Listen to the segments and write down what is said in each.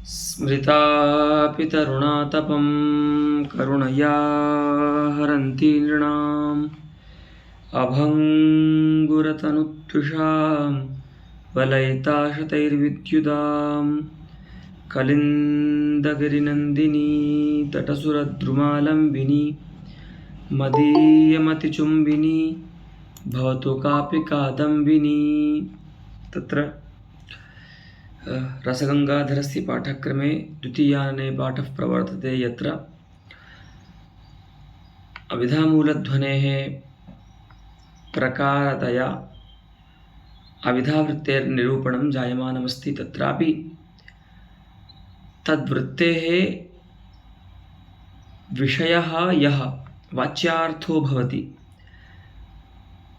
स्मृतापितरुणातपं करुणया हरन्ति नृणाम् अभङ्गुरतनुत्विषां वलयिताशतैर्विद्युदां कलिन्दगिरिनन्दिनी तटसुरद्रुमालम्बिनी मदीयमतिचुम्बिनी भवतु कापि कादम्बिनी। तत्र रसगंगाधरस्य पाठक्रमे द्वितीयानने पाठः प्रवर्तते, यत्र अविधामूलध्वनेः प्रकारतया अविधावृत्तेर्निरूपणं जायमानमस्ति। तत्रापि तद्वृत्तेः विषयः यः वाच्यार्थो भवति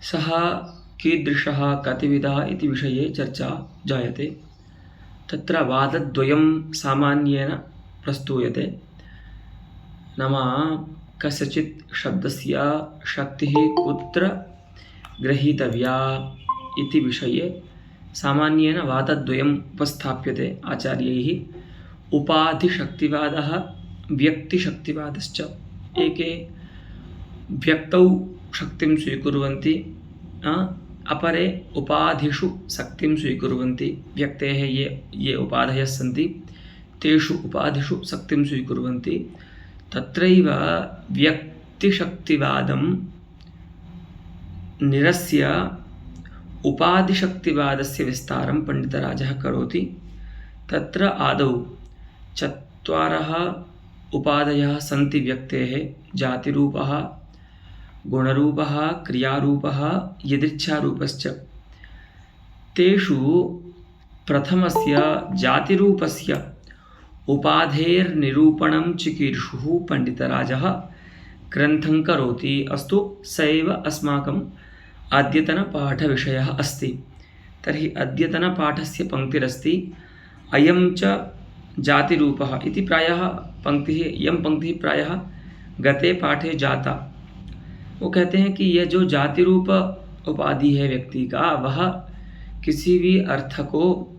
सः कीदृशः कतिविधः इति विषये चर्चा जायते। तत्र वादद्वयं सामान्येन प्रस्तूयते, नाम कस्यचित् शब्दस्य शक्तिः कुत्र गृहीतव्या इति विषये सामान्येन वादद्वयम् उपस्थाप्यते आचार्यैः। उपाधिशक्तिवादः, व्यक्तिशक्तिवादश्च। एके व्यक्तौ शक्तिं स्वीकुर्वन्ति, अपरे उपाधिषु शक्तिं स्वीकुर्वन्ति। व्यक्तेः ये उपाधयः सन्ति तेषु उपाधिषु शक्तिं स्वीकुर्वन्ति। तत्रैव व्यक्तिशक्तिवादं निरस्य उपाधिशक्तिवादस्य विस्तारं पण्डितराजः करोति। तत्र आदौ चत्वारः उपाधयः सन्ति व्यक्तेः: जातिरूपः, गुणरूपः, क्रियारूपः, यदृच्छारूपश्च। तेषु प्रथमस्य जातिरूपस्य उपाधेर्निरूपणं चिकीर्षुः पण्डितराजः ग्रन्थं करोति। अस्तु, स एव अस्माकम् अद्यतनपाठविषयः अस्ति। तर्हि अद्यतनपाठस्य पङ्क्तिरस्ति अयं च जातिरूपः इति। प्रायः पङ्क्तिः, इयं पङ्क्तिः प्रायः गते पाठे जाता। वो कहते हैं कि यह जो जाति रूप उपाधि है व्यक्ति का, वह किसी भी अर्थ को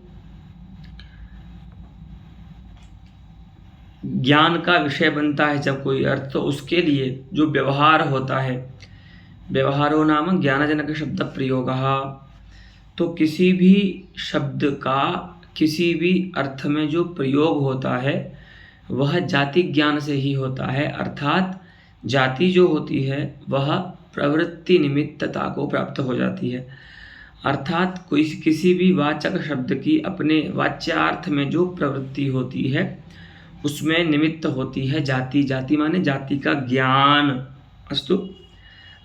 ज्ञान का विषय बनता है। जब कोई अर्थ, तो उसके लिए जो व्यवहार होता है, व्यवहारो नाम ज्ञानजनक शब्द प्रयोगः। तो किसी भी शब्द का किसी भी अर्थ में जो प्रयोग होता है वह जाति ज्ञान से ही होता है। अर्थात जाति जो होती है वह प्रवृत्ति निमित्तता को प्राप्त हो जाती है। अर्थात कोई किसी भी वाचक शब्द की अपने वाच्यार्थ में जो प्रवृत्ति होती है उसमें निमित्त होती है जाति। जाति माने जाति का ज्ञान। अस्तु,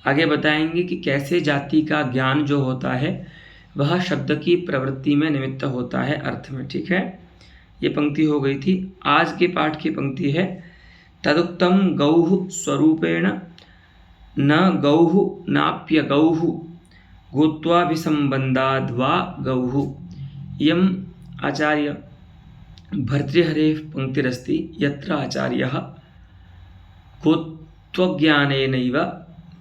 आगे बताएंगे कि कैसे जाति का ज्ञान जो होता है वह शब्द की प्रवृत्ति में निमित्त होता है अर्थ में। ठीक है, ये पंक्ति हो गई थी। आज के पाठ की पंक्ति है तदुक्तं गौः स्वरूपेण न गौः नाप्य गौः गोत्वाभिसंबन्धाद्वा गौः। इयम् आचार्य भर्तृहरेः पंक्तिरस्ति, यत्र आचार्यः गोत्वज्ञानेनैव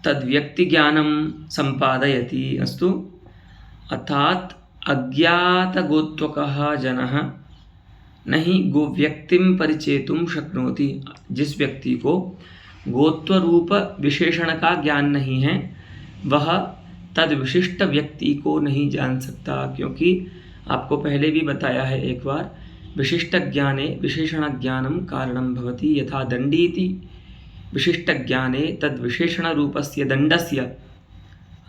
तद्व्यक्तिज्ञानं सम्पादयति। अस्तु, अर्थात अज्ञातगोत्वकः जनः नहीं गोव्यक्तिं परिचेतुं शक्नोति। जिस व्यक्ति को गोत्व रूप विशेषण का ज्ञान नहीं है वह तद विशिष्ट व्यक्ति को नहीं जान सकता, क्योंकि आपको पहले भी बताया है एक बार, विशिष्ट ज्ञाने विशेषण ज्ञानम कारणं भवति। यथा दण्डीति विशिष्ट ज्ञाने तद विशेषण रूपस्य दण्डस्य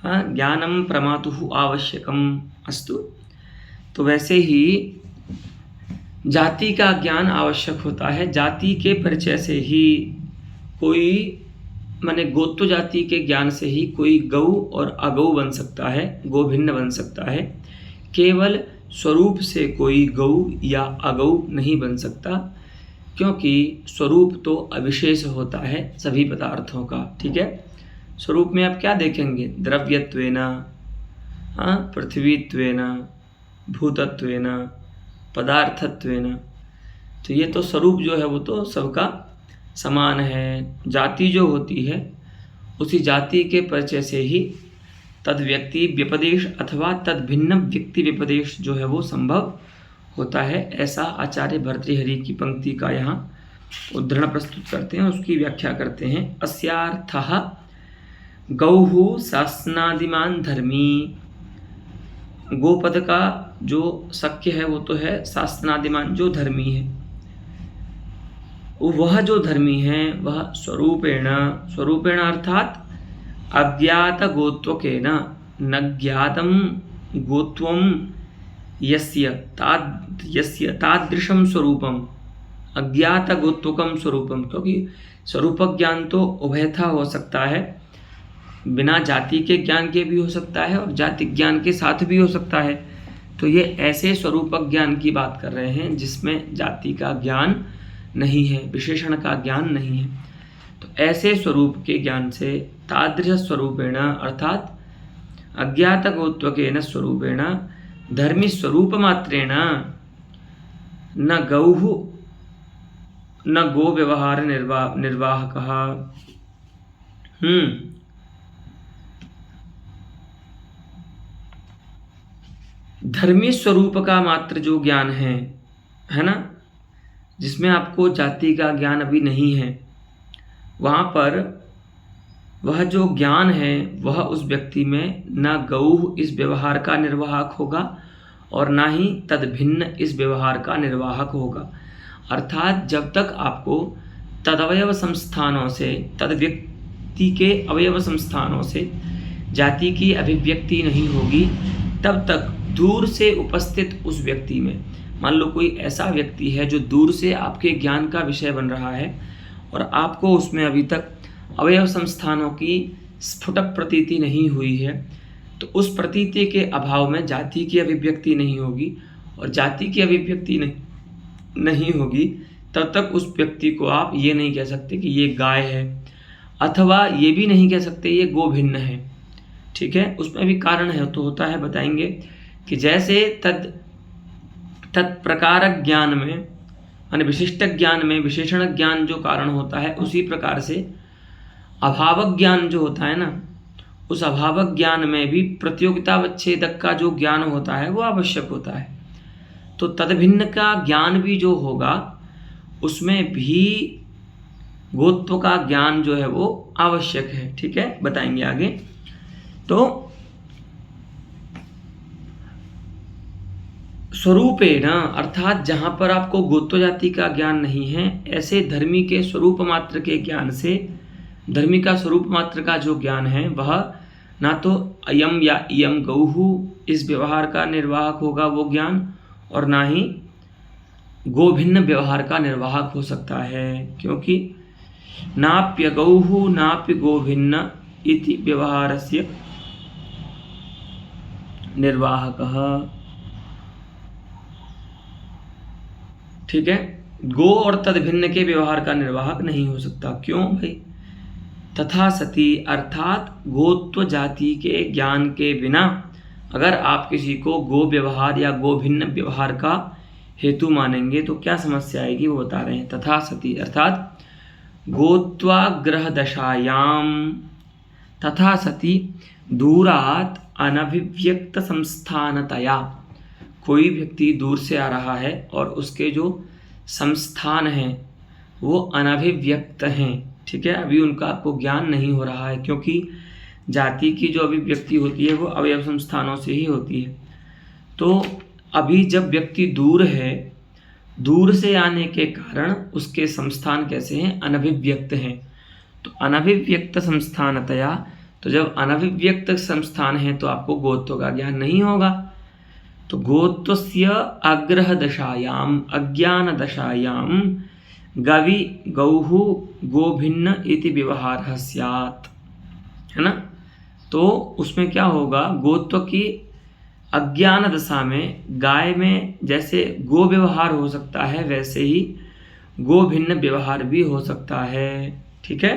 ज्ञानम प्रमातुः आवश्यकम्। अस्तु, तो वैसे ही जाति का ज्ञान आवश्यक होता है। जाति के परिचय से ही कोई, माने गोत्व जाति के ज्ञान से ही कोई गौ और अगौ बन सकता है, गोभिन्न बन सकता है। केवल स्वरूप से कोई गौ या अगौ नहीं बन सकता, क्योंकि स्वरूप तो अविशेष होता है सभी पदार्थों का। ठीक है, स्वरूप में आप क्या देखेंगे? द्रव्यत्वेन, पृथ्वीत्वेन, भूतत्वेन, पदार्थत्वेन। तो ये तो स्वरूप जो है वो तो सबका समान है। जाति जो होती है उसी जाति के परिचय से ही तद व्यक्ति व्यपदेश अथवा तद भिन्न व्यक्ति व्यपदेश जो है वो संभव होता है, ऐसा आचार्य भर्तृहरि की पंक्ति का यहाँ उद्धरण प्रस्तुत करते हैं, उसकी व्याख्या करते हैं। अस्यार्थः गौः शासनादिमान धर्मी। गोपद का जो शक्य है वो तो है शासनादिमान, जो धर्मी है। वह जो धर्मी है वह स्वरूपेण, स्वरूपेण अर्थात अज्ञात गोत्वकेन, न ज्ञातम गोत्वम यस्य तादृशम स्वरूपम, अज्ञात गोत्वकम स्वरूपम। क्योंकि स्वरूप ज्ञान तो उभयथा हो सकता है, बिना जाति के ज्ञान के भी हो सकता है और जाति ज्ञान के साथ भी हो सकता है। तो ये ऐसे स्वरूप ज्ञान की बात कर रहे हैं जिसमें जाति का ज्ञान नहीं है, विशेषण का ज्ञान नहीं है। तो ऐसे स्वरूप के ज्ञान से तादृश स्वरूपेण अर्थात अज्ञात गोत्वकेन स्वरूपेण धर्मी स्वरूप मात्रेण न गौः न गो व्यवहार निर्वाहकः। धर्मी स्वरूप का मात्र जो ज्ञान है ना, जिसमें आपको जाति का ज्ञान अभी नहीं है, वहाँ पर वह जो ज्ञान है वह उस व्यक्ति में न गौः इस व्यवहार का निर्वाहक होगा और ना ही तद भिन्न इस व्यवहार का निर्वाहक होगा। अर्थात जब तक आपको तदवयव संस्थानों से, तद व्यक्ति के अवयव संस्थानों से जाति की अभिव्यक्ति नहीं होगी, तब तक दूर से उपस्थित उस व्यक्ति में, मान लो कोई ऐसा व्यक्ति है जो दूर से आपके ज्ञान का विषय बन रहा है और आपको उसमें अभी तक अवयव संस्थानों की स्फुटक प्रतीति नहीं हुई है, तो उस प्रतीति के अभाव में जाति की अभिव्यक्ति नहीं होगी, और जाति की अभिव्यक्ति नहीं होगी तब तक उस व्यक्ति को आप ये नहीं कह सकते कि ये गाय है, अथवा ये भी नहीं कह सकते ये गोभिन्न है। ठीक है, उसमें भी कारण है तो होता है, बताएंगे कि जैसे तत्प्रकारक ज्ञान में यानी विशिष्ट ज्ञान में विशेषण ज्ञान जो कारण होता है, उसी प्रकार से अभावक ज्ञान जो होता है ना, उस अभावक ज्ञान में भी प्रतियोगितावच्छेदक का जो ज्ञान होता है वो आवश्यक होता है। तो तदभिन्न का ज्ञान भी जो होगा उसमें भी गोत्व का ज्ञान जो है वो आवश्यक है। ठीक है, बताएंगे आगे। तो स्वरूपेण अर्थात जहाँ पर आपको गोत्व जाति का ज्ञान नहीं है, ऐसे धर्मी के स्वरूप मात्र के ज्ञान से, धर्मी का स्वरूप मात्र का जो ज्ञान है वह ना तो अयम या इयम गौः इस व्यवहार का निर्वाहक होगा वो ज्ञान, और ना ही गोभिन्न व्यवहार का निर्वाहक हो सकता है, क्योंकि नाप्य गौः नाप्य गोभिन्न इति व्यवहारस्य निर्वाहकः। ठीक है, गो और तदभिन्न के व्यवहार का निर्वाहक नहीं हो सकता। क्यों भाई? तथा सती अर्थात गोत्व जाति के ज्ञान के बिना अगर आप किसी को गो व्यवहार या गोभिन्न व्यवहार का हेतु मानेंगे तो क्या समस्या आएगी, वो बता रहे हैं। तथा सती अर्थात गोत्वाग्रह दशायाम, तथा सती दूरात अनभिव्यक्त संस्थानतया, कोई व्यक्ति दूर से आ रहा है और उसके जो संस्थान हैं वो अनभिव्यक्त हैं। ठीक है, अभी उनका आपको ज्ञान नहीं हो रहा है, क्योंकि जाति की जो अभिव्यक्ति होती है वो अवयव संस्थानों से ही होती है। तो अभी जब व्यक्ति दूर है, दूर से आने के कारण उसके संस्थान कैसे हैं, अनभिव्यक्त हैं। तो अनभिव्यक्त संस्थानतया, तो जब अनभिव्यक्त संस्थान है तो आपको गोत्व का ज्ञान नहीं होगा। तो गोत्वस्य आग्रह दशायाम, अज्ञान दशायाम गवि गौः गोभिन्न इति व्यवहारः स्यात्, है ना। तो उसमें क्या होगा, गोत्व की अज्ञान दशा में गाय में जैसे गो व्यवहार हो सकता है वैसे ही गोभिन्न व्यवहार भी हो सकता है। ठीक है,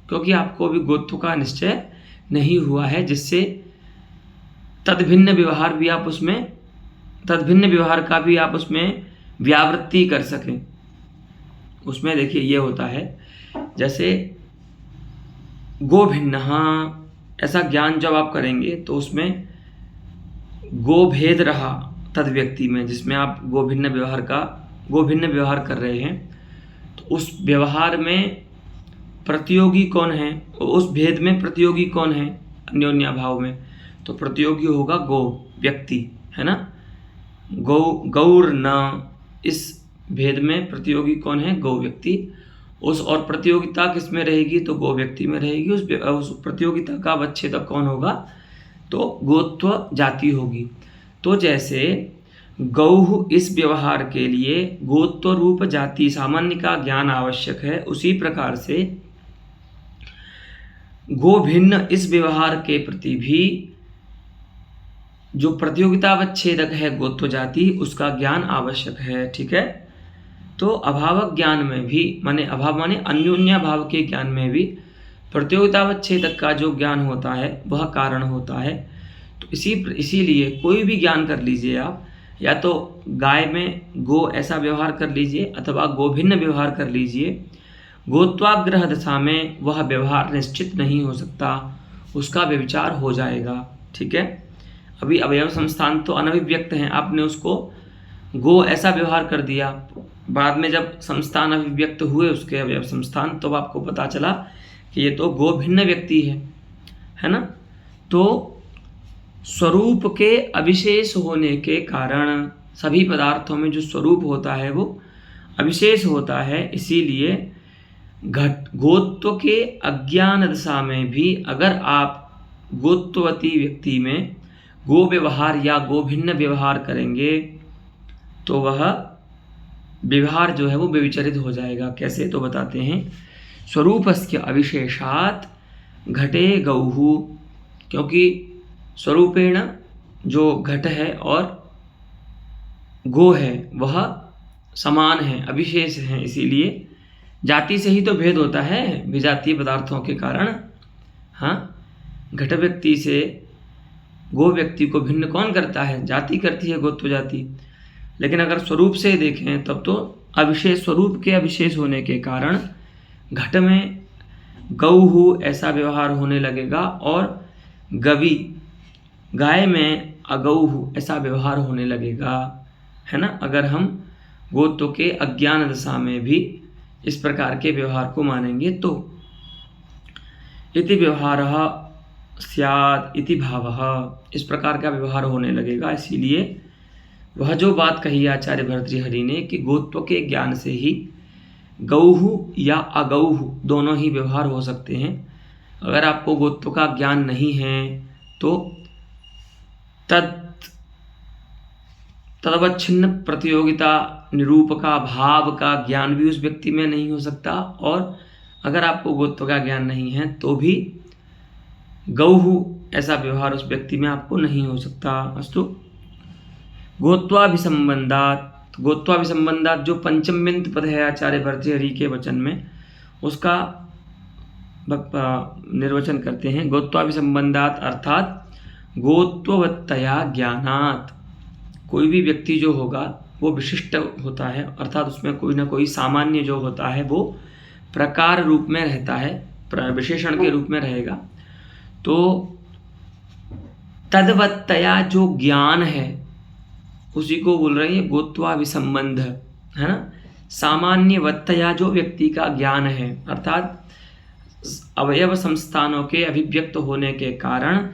क्योंकि आपको भी गोत्व का निश्चय नहीं हुआ है, जिससे तदभिन्न व्यवहार भी आप उसमें, तदभिन्न व्यवहार का भी आप उसमें व्यावृत्ति कर सकें। उसमें देखिए ये होता है, जैसे गोभिन्न, हाँ, ऐसा ज्ञान जब आप करेंगे तो उसमें गो भेद रहा, तद व्यक्ति में, जिसमें आप गोभिन्न व्यवहार कर रहे हैं, तो उस व्यवहार में प्रतियोगी कौन है, उस भेद में प्रतियोगी कौन है अन्योन्या भाव में, तो प्रतियोगी होगा गो व्यक्ति, है ना। गौर न, इस भेद में प्रतियोगी कौन है, गौ व्यक्ति। उस और प्रतियोगिता किस में रहेगी, तो गो व्यक्ति में रहेगी। उस प्रतियोगिता का अवच्छेदक कौन होगा, तो गोत्व जाति होगी। तो जैसे गौः इस व्यवहार के लिए गोत्व रूप जाति सामान्य का ज्ञान आवश्यक है, उसी प्रकार से गोभिन्न इस व्यवहार के प्रति भी जो प्रतियोगितावच्छेदक है गोत्व जाति, उसका ज्ञान आवश्यक है। ठीक है। तो अभावक ज्ञान में भी अभाव माने अन्योन्या भाव के ज्ञान में भी प्रतियोगितावच्छेदक का जो ज्ञान होता है वह कारण होता है। तो इसीलिए कोई भी ज्ञान कर लीजिए आप, या तो गाय में गो ऐसा व्यवहार कर लीजिए अथवा गोभिन्न व्यवहार कर लीजिए, गोत्वाग्रह दशा में वह व्यवहार निश्चित नहीं हो सकता, उसका व्यभिचार हो जाएगा। ठीक है। अभी अवयव संस्थान तो अनभिव्यक्त हैं, आपने उसको गो ऐसा व्यवहार कर दिया, बाद में जब संस्थान अभिव्यक्त हुए उसके अवयव संस्थान, तो आपको पता चला कि ये तो गो भिन्न व्यक्ति है ना। तो स्वरूप के अविशेष होने के कारण सभी पदार्थों में जो स्वरूप होता है वो अविशेष होता है, इसीलिए गोत्व के अज्ञान दशा में भी अगर आप गोत्ववती व्यक्ति में गो व्यवहार या गोभिन्न व्यवहार करेंगे तो वह व्यवहार जो है वो व्यभिचरित हो जाएगा। कैसे, तो बताते हैं। स्वरूपस्य अविशेषात् घटे गौः, क्योंकि स्वरूपेण जो घट है और गो है वह समान है, अविशेष है, इसीलिए जाति से ही तो भेद होता है विजातीय पदार्थों के कारण। हाँ, घट व्यक्ति से गो व्यक्ति को भिन्न कौन करता है, जाति करती है, गोत्व जाति। लेकिन अगर स्वरूप से देखें तब तो अविशेष, स्वरूप के अविशेष होने के कारण घट में गौः ऐसा व्यवहार होने लगेगा और गवि गाय में अगौः ऐसा व्यवहार होने लगेगा, है ना। अगर हम गोत्व के अज्ञान दशा में भी इस प्रकार के व्यवहार को मानेंगे तो इति व्यवहारः स्यात् इति भावः, इस प्रकार का व्यवहार होने लगेगा। इसीलिए वह जो बात कही आचार्य भर्तृहरि ने कि गोत्व के ज्ञान से ही गौः या अगौः दोनों ही व्यवहार हो सकते हैं। अगर आपको गोत्व का ज्ञान नहीं है तो तदवच्छिन्न प्रतियोगिता निरूपका भाव का ज्ञान भी उस व्यक्ति में नहीं हो सकता, और अगर आपको गोत्व का ज्ञान नहीं है तो भी गौः ऐसा व्यवहार उस व्यक्ति में आपको नहीं हो सकता। अस्तु। गोत्वाभिसंबंधात जो पंचम्यंत पद है आचार्य भर्तृहरि के वचन में, उसका निर्वचन करते हैं। गोत्वाभिसंबंधात अर्थात गोत्ववत्तया ज्ञानात्, कोई भी व्यक्ति जो होगा वो विशिष्ट होता है, अर्थात उसमें कोई ना कोई सामान्य जो होता है वो प्रकार रूप में रहता है, विशेषण के रूप में रहेगा। तो तद्वत्तया जो ज्ञान है उसी को बोल रहे हैं गोत्वाभिसंबंध, है ना। सामान्यवत्तया जो व्यक्ति का ज्ञान है, अर्थात अवयव संस्थानों के अभिव्यक्त होने के कारण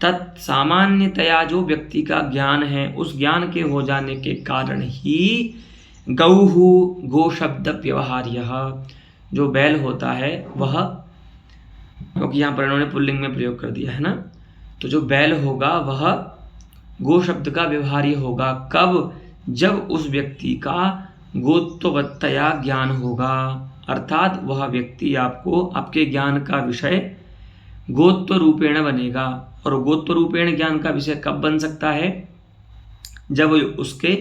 तत्सामान्यतया जो व्यक्ति का ज्ञान है, उस ज्ञान के हो जाने के कारण ही गौः गो शब्द व्यवहार्यः, जो बैल होता है वह, क्योंकि यहाँ पर इन्होंने पुल्लिंग में प्रयोग कर दिया है ना, तो जो बैल होगा वह गो शब्द का व्यवहार्य होगा। कब? जब उस व्यक्ति का गोत्ववत्तया ज्ञान होगा, अर्थात वह व्यक्ति आपको आपके ज्ञान का विषय गोत्व रूपेण बनेगा। और गोत्व रूपेण ज्ञान का विषय कब बन सकता है? जब उसके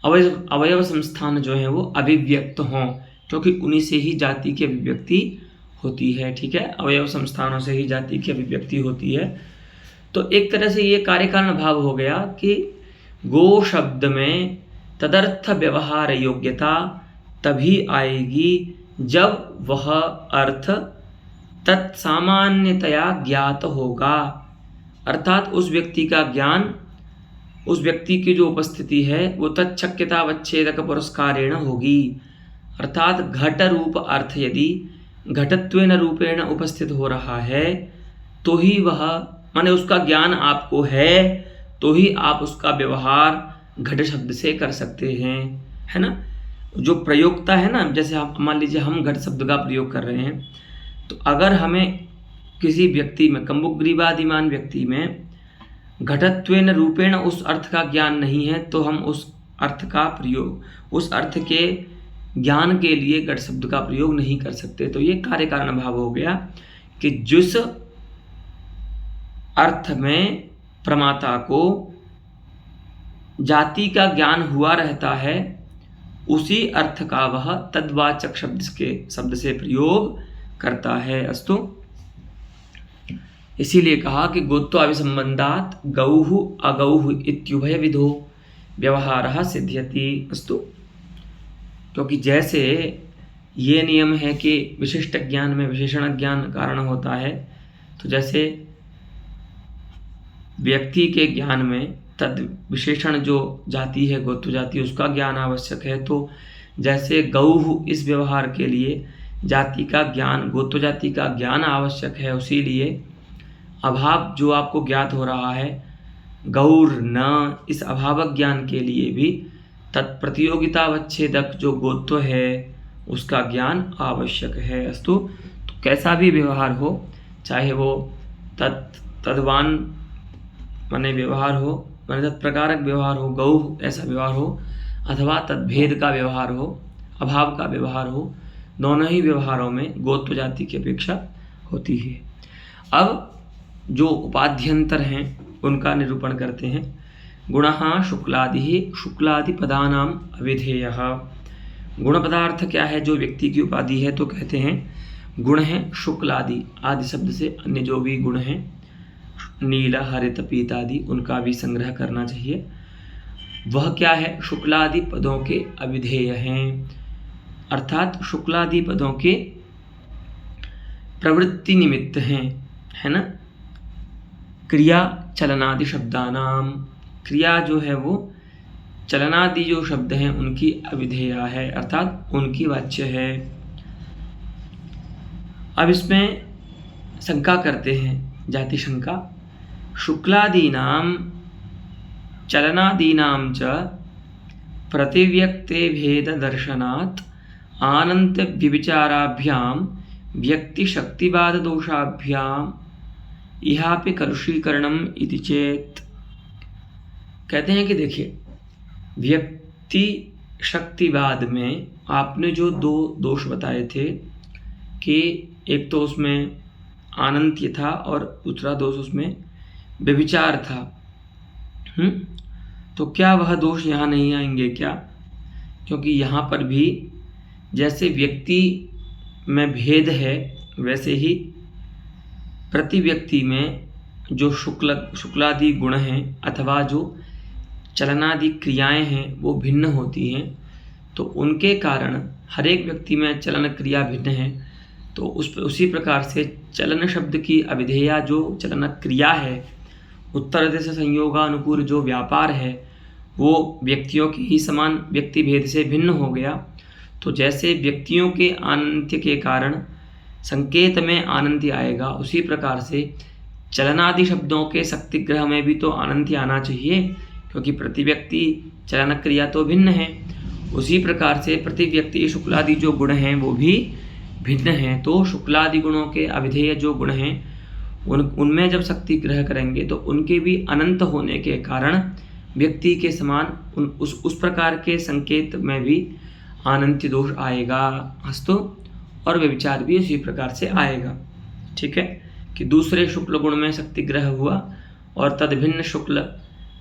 अवयव संस्थान जो है वो अभिव्यक्त हों, क्योंकि उन्हीं से ही जाति की अभिव्यक्ति होती है। ठीक है, अवयव संस्थानों से ही जाति की अभिव्यक्ति होती है। तो एक तरह से ये कार्यकारण भाव हो गया कि गो शब्द में तदर्थ व्यवहार योग्यता तभी आएगी जब वह अर्थ तत्सामान्यतया ज्ञात होगा, अर्थात उस व्यक्ति का ज्ञान उस व्यक्ति की जो उपस्थिति है वो तच्छक्यतावच्छेदक पुरस्कारेण होगी। अर्थात घट रूप अर्थ यदि घटत्वेन रूपेण उपस्थित हो रहा है तो ही वह, माने उसका ज्ञान आपको है तो ही आप उसका व्यवहार घट शब्द से कर सकते हैं, है ना। जो प्रयोगता है ना, जैसे आप मान लीजिए हम घट शब्द का प्रयोग कर रहे हैं, तो अगर हमें किसी व्यक्ति में, कम्बुग्रीवादिमान व्यक्ति में घटत्वेन रूपेण उस अर्थ का ज्ञान नहीं है तो हम उस अर्थ का प्रयोग, उस अर्थ के ज्ञान के लिए घट शब्द का प्रयोग नहीं कर सकते। तो ये कार्य कारण भाव हो गया कि जिस अर्थ में प्रमाता को जाति का ज्ञान हुआ रहता है उसी अर्थ का वह तद्वाचक शब्द से प्रयोग करता है। अस्तु, इसीलिए कहा कि गोत्वाभिसंबंधात् गौः अगौः इत्युभय विधो व्यवहारः सिद्ध्यति। अस्तु, क्योंकि जैसे ये नियम है कि विशिष्ट ज्ञान में विशेषण ज्ञान कारण होता है, तो जैसे व्यक्ति के ज्ञान में तद विशेषण जो जाति है, गोत्र जाति, उसका ज्ञान आवश्यक है। तो जैसे गौः इस व्यवहार के लिए जाति का ज्ञान, गोत्र जाति का ज्ञान आवश्यक है, उसी लिए अभाव जो आपको ज्ञात हो रहा है गौर न, इस अभावक ज्ञान के लिए भी तत्प्रतियोगितावच्छेदक जो गोत्व है उसका ज्ञान आवश्यक है। अस्तु, तो कैसा भी व्यवहार हो, चाहे वो तद्वान माने व्यवहार हो, माने तत्प्रकारक व्यवहार हो, गौ ऐसा व्यवहार हो, अथवा तद्भेद का व्यवहार हो, अभाव का व्यवहार हो, दोनों ही व्यवहारों में गोत्व जाति की अपेक्षा होती है। अब जो उपाध्यंतर हैं उनका निरूपण करते हैं। गुणः शुक्लादि, शुक्लादि पदानाम अविधेयः। गुण पदार्थ क्या है जो व्यक्ति की उपाधि है, तो कहते हैं गुण है शुक्लादि, आदि शब्द से अन्य जो भी गुण हैं, नील हरित पीत आदि, उनका भी संग्रह करना चाहिए। वह क्या है, शुक्लादि पदों के अविधेय हैं, अर्थात शुक्लादि पदों के प्रवृत्ति निमित्त हैं, है ना। क्रिया चलनादि शब्दानाम, क्रिया जो है वो चलनादि जो शब्द हैं उनकी अविधेया है, अर्थात उनकी वाच्य है। अब इसमें शंका करते हैं, जाति शंका। शुक्लादीनां चलनादीनां च प्रतिव्यक्ते भेद दर्शनात् आनंत व्यभिचाराभ्यां व्यक्ति शक्तिवाद दोषाभ्याम इहापि कलुषीकरणम इति चेत। कहते हैं कि देखिए, व्यक्ति शक्तिवाद में आपने जो दो दोष बताए थे कि एक तो उसमें आनंत्य था और दूसरा दोष उसमें व्यभिचार था, तो क्या वह दोष यहाँ नहीं आएंगे क्या? क्योंकि यहाँ पर भी जैसे व्यक्ति में भेद है वैसे ही प्रति व्यक्ति में जो शुक्लादि गुण हैं अथवा जो चलनादि क्रियाएं हैं वो भिन्न होती हैं, तो उनके कारण हर एक व्यक्ति में चलन क्रिया भिन्न है। तो उसी प्रकार से चलन शब्द की अविधेया जो चलन क्रिया है, उत्तर देश संयोगानुकूल जो व्यापार है, वो व्यक्तियों के ही समान व्यक्ति भेद से भिन्न हो गया। तो जैसे व्यक्तियों के आनंत्य के कारण संकेत में आनंत्य आएगा, उसी प्रकार से चलनादि शब्दों के शक्तिग्रह में भी तो आनंत्य आना चाहिए, क्योंकि प्रति व्यक्ति चलन क्रिया तो भिन्न है। उसी प्रकार से प्रति व्यक्ति शुक्लादि जो गुण हैं वो भी भिन्न हैं। तो शुक्लादि गुणों के अविधेय जो गुण हैं उनमें जब शक्ति ग्रह करेंगे तो उनके भी अनंत होने के कारण व्यक्ति के समान उस प्रकार के संकेत में भी आनंत्य दोष आएगा। हस्तु, और व्यभिचार भी उसी प्रकार से आएगा। ठीक है, कि दूसरे शुक्ल गुण में शक्ति ग्रह हुआ और तदभिन्न शुक्ल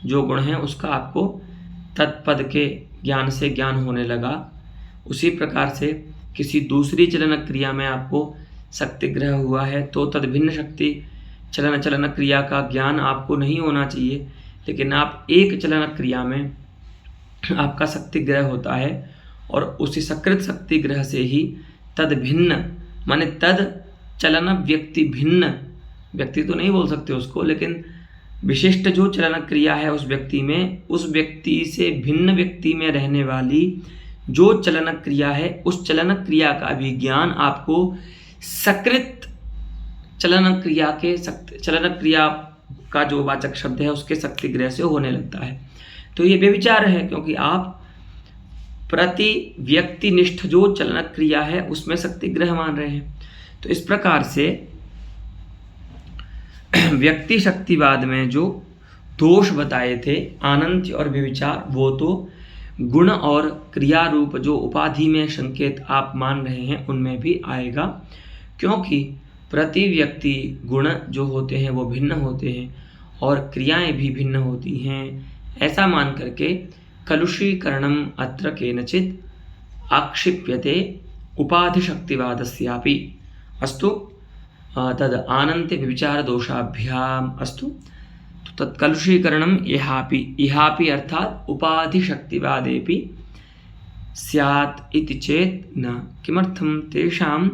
जो गुण है उसका आपको तत्पद के ज्ञान से ज्ञान होने लगा। उसी प्रकार से किसी दूसरी चलन क्रिया में आपको शक्ति ग्रह हुआ है तो तदभिन्न शक्ति चलन क्रिया का ज्ञान आपको नहीं होना चाहिए, लेकिन आप एक चलन क्रिया में आपका शक्ति ग्रह होता है और उसी सकृत शक्ति ग्रह से ही तद भिन्न माने तद चलन व्यक्ति भिन्न, व्यक्ति तो नहीं बोल सकते उसको, लेकिन विशिष्ट जो चलन क्रिया है उस व्यक्ति में, उस व्यक्ति से भिन्न व्यक्ति में रहने वाली जो चलन क्रिया है, उस चलन क्रिया का भी ज्ञान आपको सकृत चलन क्रिया का जो वाचक शब्द है उसके शक्ति ग्रह से होने लगता है। तो ये व्यभिचार है, क्योंकि आप प्रति व्यक्ति निष्ठ जो चलन क्रिया है उसमें शक्ति ग्रह मान रहे हैं। तो इस प्रकार से व्यक्ति शक्तिवाद में जो दोष बताए थे आनंत्य और व्यभिचार, वो तो गुण और क्रिया रूप जो उपाधि में संकेत आप मान रहे हैं उनमें भी आएगा, क्योंकि प्रति व्यक्ति गुण जो होते हैं वो भिन्न होते हैं और क्रियाएं भी भिन्न होती हैं। ऐसा मान करके कलुषीकरणम अत्र केनचित् आक्षिप्यते उपाधिशक्तिवादस्यापि अस्तु तद आनन्त्य व्यभिचार दोषाभ्याम अस्तु। तो तत्कलुषीकरणम इहापि अर्थात उपाधिशक्तिवादेपि स्यात् इति चेत् न। किमर्थं? तेषां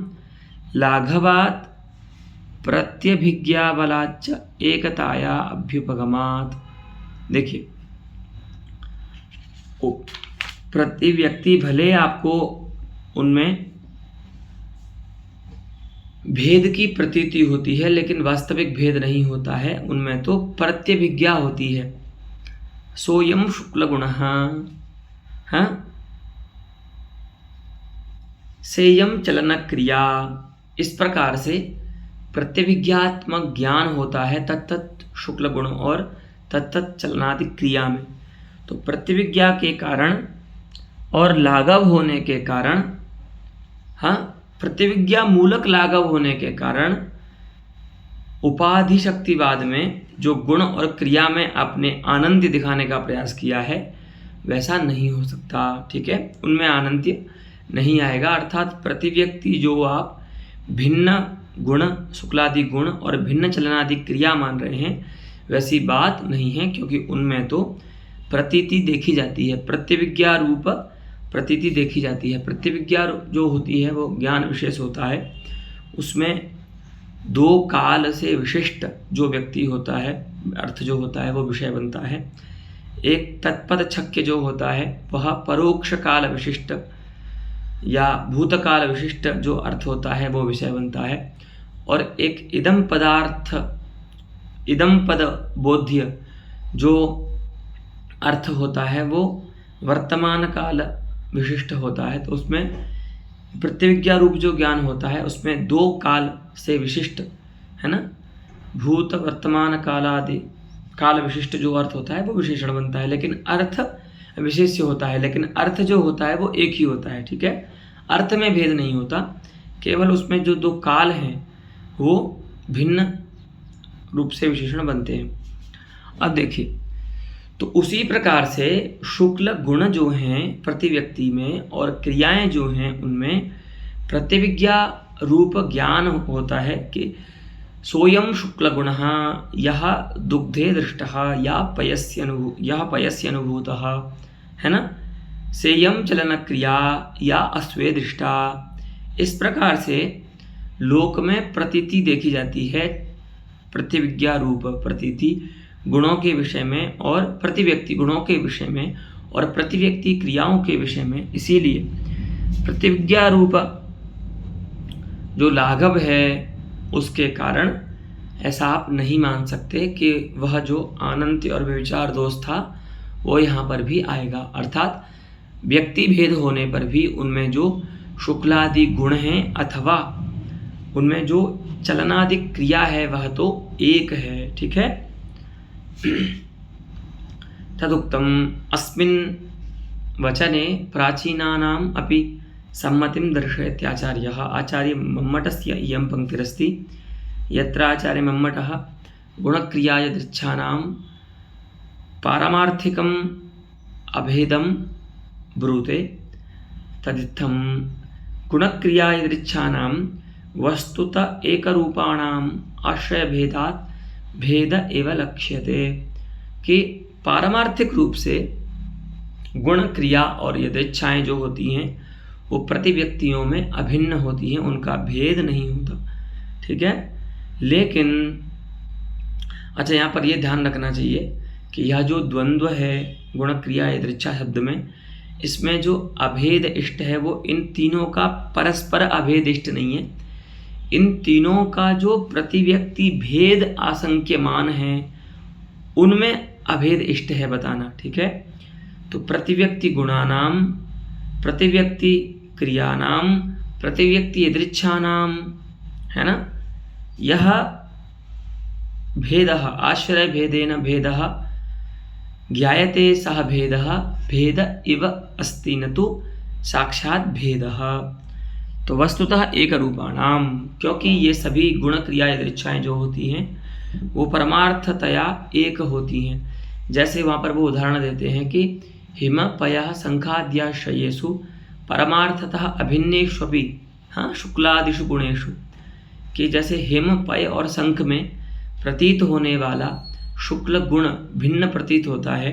लाघवात् प्रत्यभिज्ञाबलाच्च एकताया अभ्युपगमात्। देखिए, प्रति व्यक्ति भले आपको उनमें भेद की प्रतीति होती है, लेकिन वास्तविक भेद नहीं होता है, उनमें तो प्रत्यभिज्ञा होती है। सोयम शुक्ल गुण सेयम चलन क्रिया, इस प्रकार से प्रत्यभिज्ञात्मक ज्ञान होता है तत्त शुक्ल गुण और तत्त चलनादि क्रिया में। तो प्रत्यभिज्ञा के कारण और लाघव होने के कारण, प्रतिविज्ञा मूलक लाघव होने के कारण उपाधि शक्तिवाद में जो गुण और क्रिया में आपने आनंद दिखाने का प्रयास किया है वैसा नहीं हो सकता। ठीक है, उनमें आनंद नहीं आएगा। अर्थात प्रतिव्यक्ति जो आप भिन्न गुण शुक्लादि गुण और भिन्न चलनादि क्रिया मान रहे हैं वैसी बात नहीं है, क्योंकि उनमें तो प्रतीति देखी जाती है, प्रतिविज्ञा रूप प्रतीति देखी जाती है। प्रतिविज्ञा जो होती है वो ज्ञान विशेष होता है, उसमें दो काल से विशिष्ट जो व्यक्ति होता है, अर्थ जो होता है वो विषय बनता है। एक तत्पद छक्य जो होता है वह परोक्ष काल विशिष्ट या भूतकाल विशिष्ट जो अर्थ होता है वो विषय बनता है, और एक इदम पद बोध्य जो अर्थ होता है वो वर्तमान काल विशिष्ट होता है। तो उसमें प्रतिविज्ञा रूप जो ज्ञान होता है उसमें दो काल से विशिष्ट है ना, भूत वर्तमान कालादि काल विशिष्ट जो अर्थ होता है वो विशेषण बनता है, लेकिन अर्थ विशेष्य होता है, लेकिन अर्थ जो होता है वो एक ही होता है। ठीक है, अर्थ में भेद नहीं होता, केवल उसमें जो दो काल हैं वो भिन्न रूप से विशेषण बनते हैं। अब देखिए, तो उसी प्रकार से शुक्ल गुण जो हैं प्रति व्यक्ति में और क्रियाएं जो हैं उनमें प्रतिविज्ञा रूप ज्ञान होता है कि सोयम शुक्ल गुण यह दुग्धे दृष्टः या पयस्य अनुभूतः है ना, सेयम चलन क्रिया या अश्वे दृष्टा। इस प्रकार से लोक में प्रतीति देखी जाती है, प्रतिविज्ञा रूप प्रतीति गुणों के विषय में और प्रतिव्यक्ति गुणों के विषय में और प्रतिव्यक्ति क्रियाओं के विषय में। इसीलिए प्रतिविज्ञा रूप जो लाघव है उसके कारण ऐसा आप नहीं मान सकते कि वह जो आनंत्य और व्यभिचार दोष था वो यहाँ पर भी आएगा। अर्थात व्यक्ति भेद होने पर भी उनमें जो शुक्लादि गुण हैं अथवा उनमें जो चलनादि क्रिया है वह तो एक है। ठीक है, तदुक्तम अस्मिन् वचने प्राचीनानाम् अपि सम्मतिं दर्शयत्याचार्यः। आचार्य मम्मटस्य इयं पंक्तिरस्ति यत्र आचार्य मम्मटः गुणक्रियायदृच्छानां पारमार्थिकम् अभेदं ब्रूते तदित्थं गुणक्रियायदृच्छानां वस्तुत एकरूपाणाम् आश्रयभेदात् भेद एव लक्ष्यते। कि पारमार्थिक रूप से गुण क्रिया और यदृच्छाएं जो होती हैं वो प्रति व्यक्तियों में अभिन्न होती हैं, उनका भेद नहीं होता। ठीक है, लेकिन अच्छा, यहाँ पर ये ध्यान रखना चाहिए कि यह जो द्वंद्व है गुण क्रिया यदृच्छा शब्द में, इसमें जो अभेद इष्ट है वो इन तीनों का परस्पर अभेद इष्ट नहीं है। इन तीनों का जो प्रतिव्यक्ति भेद आशंक्यमान है उनमें अभेद इष्ट है बताना, ठीक है। तो प्रतिव्यक्ति गुणानाम, प्रतिव्यक्ति क्रियानाम, प्रतिव्यक्ति यदृच्छानाम, है ना, यह भेदः आश्रय भेदेन भेदः ज्ञायते सह भेदः भेद इव अस्ति न तो साक्षात भेदः। तो वस्तुतः एक रूपाणाम, क्योंकि ये सभी गुण क्रिया यदृच्छाएं जो होती हैं वो परमार्थतया एक होती हैं। जैसे वहाँ पर वो उदाहरण देते हैं कि हिम पयः शंखाद्याश्रयेषु परमार्थतः अभिन्नेष्वपि शुक्लादिषु गुणेषु, कि जैसे हिम पय और शंख में प्रतीत होने वाला शुक्ल गुण भिन्न प्रतीत होता है,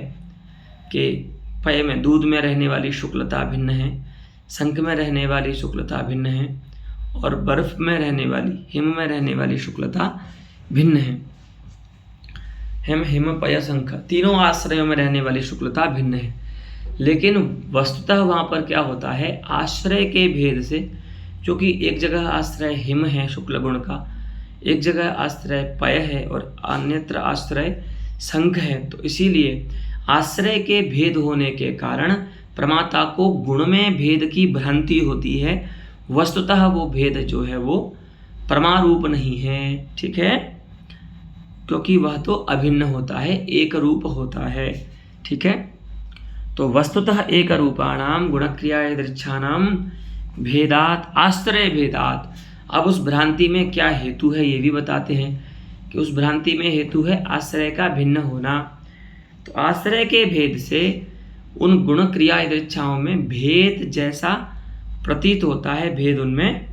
कि पय में दूध में रहने वाली शुक्लता भिन्न है, शंख में रहने वाली शुक्लता भिन्न है, और बर्फ में रहने वाली, हिम में रहने वाली शुक्लता भिन्न है। हिम पय शंख तीनों आश्रयों में रहने वाली शुक्लता भिन्न है। लेकिन वस्तुतः वहाँ पर क्या होता है, आश्रय के भेद से, क्योंकि एक जगह आश्रय हिम है शुक्ल गुण का, एक जगह आश्रय पय है और अन्यत्र आश्रय शंख है, तो इसीलिए आश्रय के भेद होने के कारण प्रमाता को गुण में भेद की भ्रांति होती है। वस्तुतः वो भेद जो है वो परमारूप नहीं है, ठीक है, क्योंकि वह तो अभिन्न होता है, एक रूप होता है, ठीक है। तो वस्तुतः एक रूपाणाम गुणक्रिया यदृच्छानाम भेदात आश्रय भेदात। अब उस भ्रांति में क्या हेतु है ये भी बताते हैं कि उस भ्रांति में हेतु है आश्रय का भिन्न होना। तो आश्रय के भेद से उन गुण क्रिया यदृच्छाओं में भेद जैसा प्रतीत होता है, भेद उनमें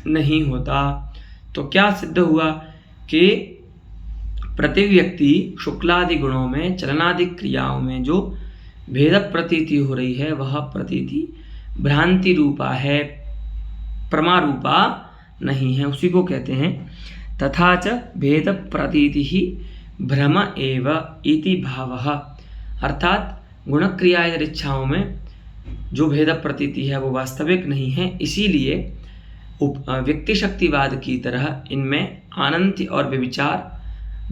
नहीं होता। तो क्या सिद्ध हुआ कि प्रतिव्यक्ति शुक्लादि गुणों में चलनादि क्रियाओं में जो भेद प्रतीति हो रही है वह प्रतीति भ्रांति रूपा है, प्रमारूपा नहीं है, उसी को कहते हैं तथा च भेद प्रतीति ही भ्रम एव इति भावः। अर्थात गुण क्रिया यदृच्छाओं में जो भेद प्रतीति है वो वास्तविक नहीं है, इसीलिए व्यक्ति शक्तिवाद की तरह इनमें अनंत और व्यभिचार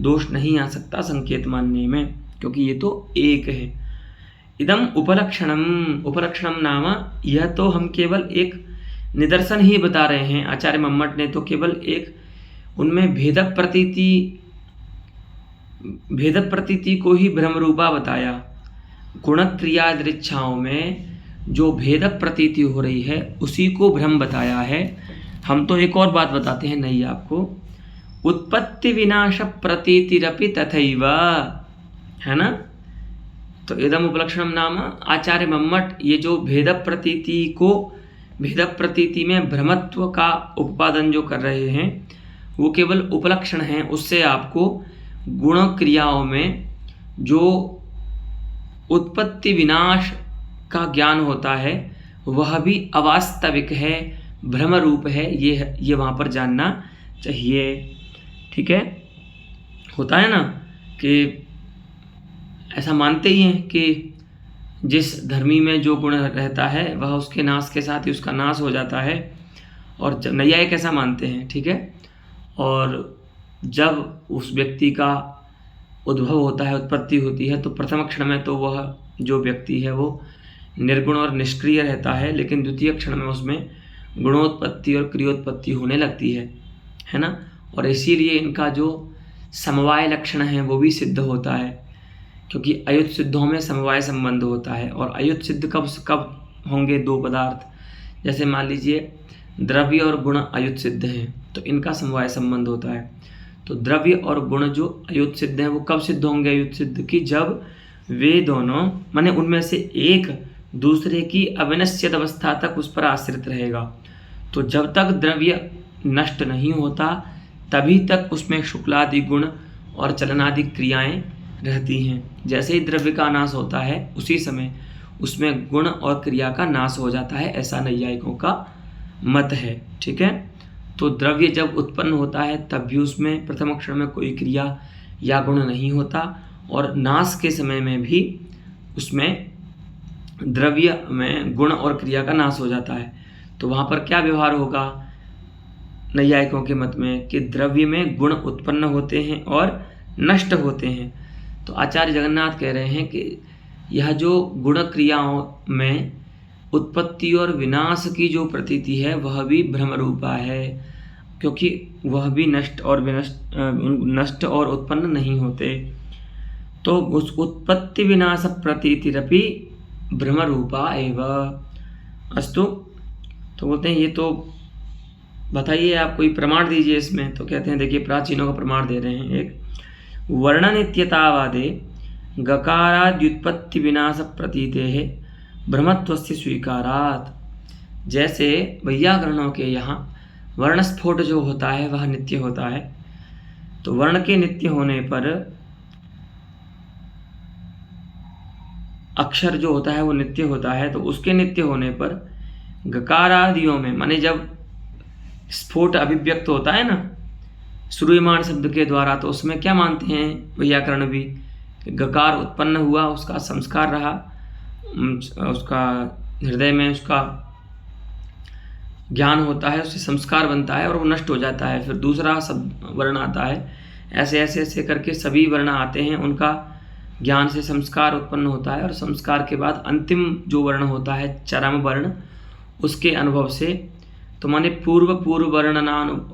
दोष नहीं आ सकता संकेत मानने में, क्योंकि ये तो एक है। इदम उपलक्षणम नाम, यह तो हम केवल एक निदर्शन ही बता रहे हैं। आचार्य मम्मट ने तो केवल एक उनमें भेद प्रतीति को ही भ्रमरूपा बताया। गुण क्रिया दृच्छाओं में जो भेद प्रतीति हो रही है उसी को भ्रम बताया है। हम तो एक और बात बताते हैं नहीं आपको, उत्पत्ति विनाश प्रतीतिरपि तथैव, है ना। तो इदम उपलक्षणम नाम, आचार्य मम्मट ये जो भेद प्रतीति में भ्रमत्व का उपादन जो कर रहे हैं वो केवल उपलक्षण है। उससे आपको गुण क्रियाओं में जो उत्पत्ति विनाश का ज्ञान होता है वह भी अवास्तविक है, भ्रम रूप है, ये वहाँ पर जानना चाहिए, ठीक है। होता है ना कि ऐसा मानते ही हैं कि जिस धर्मी में जो गुण रहता है वह उसके नाश के साथ ही उसका नाश हो जाता है, और जब नैयायिक ऐसा मानते हैं, ठीक है। और जब उस व्यक्ति का उद्भव होता है, उत्पत्ति होती है, तो प्रथम क्षण में तो वह जो व्यक्ति है वो निर्गुण और निष्क्रिय रहता है, लेकिन द्वितीय क्षण में उसमें गुणोत्पत्ति और क्रियोत्पत्ति होने लगती है ना। और इसीलिए इनका जो समवाय लक्षण है वो भी सिद्ध होता है, क्योंकि अयुत सिद्धों में समवाय संबंध होता है। और अयुत सिद्ध कब होंगे दो पदार्थ, जैसे मान लीजिए द्रव्य और गुण अयुत सिद्ध हैं तो इनका समवाय संबंध होता है। तो द्रव्य और गुण जो अयुत सिद्ध हैं वो कब सिद्ध होंगे अयुत सिद्ध की, जब वे दोनों माने उनमें से एक दूसरे की अविनश्यत अवस्था तक उस पर आश्रित रहेगा। तो जब तक द्रव्य नष्ट नहीं होता तभी तक उसमें शुक्लादि गुण और चलनादि क्रियाएं रहती हैं। जैसे ही द्रव्य का नाश होता है उसी समय उसमें गुण और क्रिया का नाश हो जाता है, ऐसा नैयायिकों का मत है, ठीक है। तो द्रव्य जब उत्पन्न होता है तब भी उसमें प्रथम अक्षर में कोई क्रिया या गुण नहीं होता, और नाश के समय में भी उसमें द्रव्य में गुण और क्रिया का नाश हो जाता है। तो वहाँ पर क्या व्यवहार होगा नैयायिकों के मत में कि द्रव्य में गुण उत्पन्न होते हैं और नष्ट होते हैं। तो आचार्य जगन्नाथ कह रहे हैं कि यह जो गुण क्रियाओं में उत्पत्ति और विनाश की जो प्रतीति है वह भी भ्रम रूपा है, क्योंकि वह भी नष्ट और उत्पन्न नहीं होते। तो उस उत्पत्ति विनाश प्रतीतिरपि भ्रम रूपा एव अस्तु। तो बोलते हैं ये तो बताइए आप कोई प्रमाण दीजिए इसमें। तो कहते हैं देखिए प्राचीनों का प्रमाण दे रहे हैं। एक वर्णनित्यतावादे गकाराद्युत्पत्ति विनाश प्रतीतेः भ्रमत्वस्य स्वीकारात्। जैसे वैयाकरणों के यहाँ वर्णस्फोट जो होता है वह नित्य होता है, तो वर्ण के नित्य होने पर अक्षर जो होता है वो नित्य होता है। तो उसके नित्य होने पर गकारादियों में, माने जब स्फोट अभिव्यक्त होता है ना श्रूयमाण शब्द के द्वारा, तो उसमें क्या मानते हैं वैयाकरण भी, गकार उत्पन्न हुआ, उसका संस्कार रहा, उसका हृदय में उसका ज्ञान होता है, उससे संस्कार बनता है और वो नष्ट हो जाता है, फिर दूसरा शब्द वर्ण आता है। ऐसे ऐसे ऐसे करके सभी वर्ण आते हैं, उनका ज्ञान से संस्कार उत्पन्न होता है, और संस्कार के बाद अंतिम जो वर्ण होता है चरम वर्ण, उसके अनुभव से, तो माने पूर्व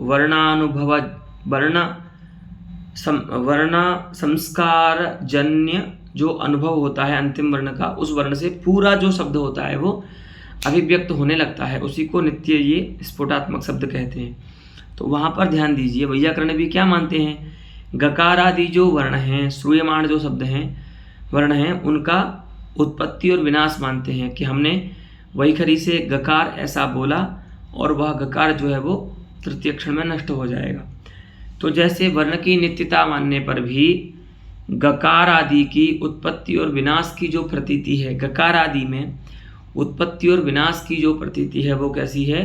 वर्णानुभव वर्ण संस्कार जन्य जो अनुभव होता है अंतिम वर्ण का, उस वर्ण से पूरा जो शब्द होता है वो अभिव्यक्त होने लगता है, उसी को नित्य ये स्फोटात्मक शब्द कहते हैं। तो वहाँ पर ध्यान दीजिए वैयाकरण भी क्या मानते हैं, गकारादि जो वर्ण हैं, श्रूयमाण जो शब्द हैं वर्ण हैं, उनका उत्पत्ति और विनाश मानते हैं कि हमने वैखरी से गकार ऐसा बोला और वह गकार जो है वो तृतीय क्षण में नष्ट हो जाएगा। तो जैसे वर्ण की नित्यता मानने पर भी गकार आदि की उत्पत्ति और विनाश की जो प्रतीति है, गकार आदि में उत्पत्ति और विनाश की जो प्रतीति है वो कैसी है,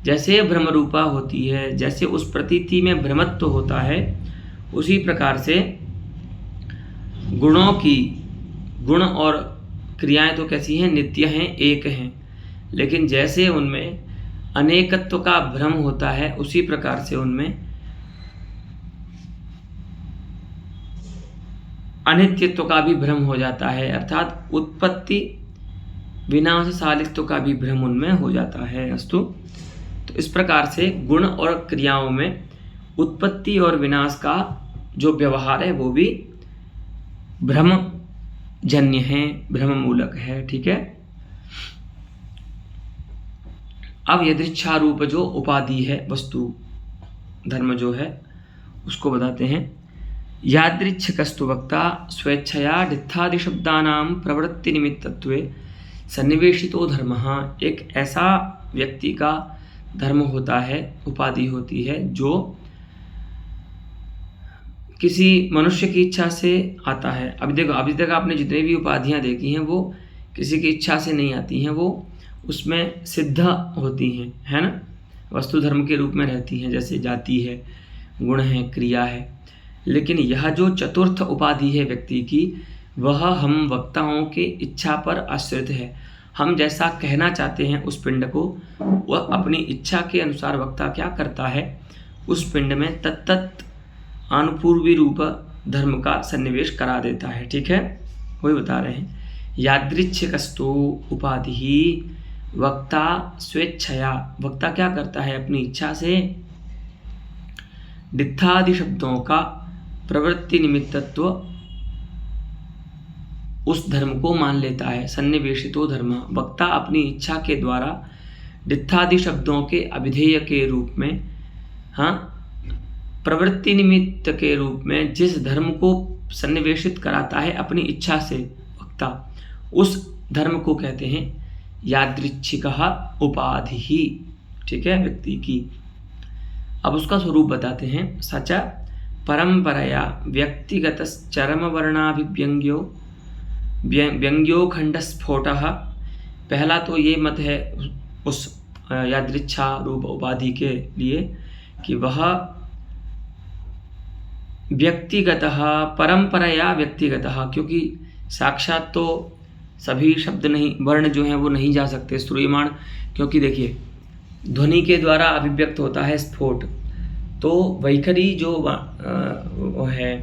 जैसे भ्रम रूपा होती है, जैसे उस प्रतीति में भ्रमत्व होता है, उसी प्रकार से गुणों की गुण और क्रियाएं तो कैसी हैं, नित्य हैं, एक हैं, लेकिन जैसे उनमें अनेकत्व का भ्रम होता है उसी प्रकार से उनमें अनित्यत्व का भी भ्रम हो जाता है, अर्थात उत्पत्ति विनाशशालित्व का भी भ्रम उनमें हो जाता है। अस्तु। तो इस प्रकार से गुण और क्रियाओं में उत्पत्ति और विनाश का जो व्यवहार है वो भी भ्रम जन्य है, भ्रम मूलक है। ठीक है। अब यदृच्छा रूप जो उपाधि है, वस्तु धर्म जो है, उसको बताते हैं। यादृच्छकस्तु वक्ता स्वेच्छया डित्थादि शब्दानां प्रवृत्ति निमित्तत्वे सन्निवेशितो धर्मः। एक ऐसा व्यक्ति का धर्म होता है, उपाधि होती है, जो किसी मनुष्य की इच्छा से आता है। अभी तक आपने जितने भी उपाधियां देखी हैं वो किसी की इच्छा से नहीं आती हैं, वो उसमें सिद्ध होती हैं, है ना, वस्तु धर्म के रूप में रहती हैं, जैसे जाति है, गुण है, क्रिया है। लेकिन यह जो चतुर्थ उपाधि है व्यक्ति की, वह हम वक्ताओं के इच्छा पर आश्रित है। हम जैसा कहना चाहते हैं उस पिंड को, वह अपनी इच्छा के अनुसार वक्ता क्या करता है, उस पिंड में तत्त अनुपूर्वी रूप धर्म का सन्निवेश करा देता है। ठीक है, वही बता रहे हैं। यादृच्छिकस्तु उपाधि वक्ता स्वेच्छया, वक्ता क्या करता है, अपनी इच्छा से डित्थादि शब्दों का प्रवृत्ति निमित्तत्व उस धर्म को मान लेता है। सन्निवेशितो धर्म, वक्ता अपनी इच्छा के द्वारा डित्थादि शब्दों के अभिधेय के रूप में, हाँ, प्रवृत्ति निमित्त के रूप में जिस धर्म को सन्निवेशित कराता है अपनी इच्छा से वक्ता, उस धर्म को कहते हैं यादृच्छिक उपाधि ही। ठीक है, व्यक्ति की। अब उसका स्वरूप बताते हैं। सच परंपरया व्यक्तिगत चरम वर्णाभिव्यंग्यो व्यंग्यो खंड स्फोट। पहला तो ये मत है उस यादृच्छा रूप उपाधि के लिए कि वह व्यक्तिगतः परंपराया व्यक्तिगतः, क्योंकि साक्षात तो सभी शब्द नहीं, वर्ण जो हैं वो नहीं जा सकते श्रूयमाण, क्योंकि देखिए ध्वनि के द्वारा अभिव्यक्त होता है स्फोट, तो वैखरी जो वो है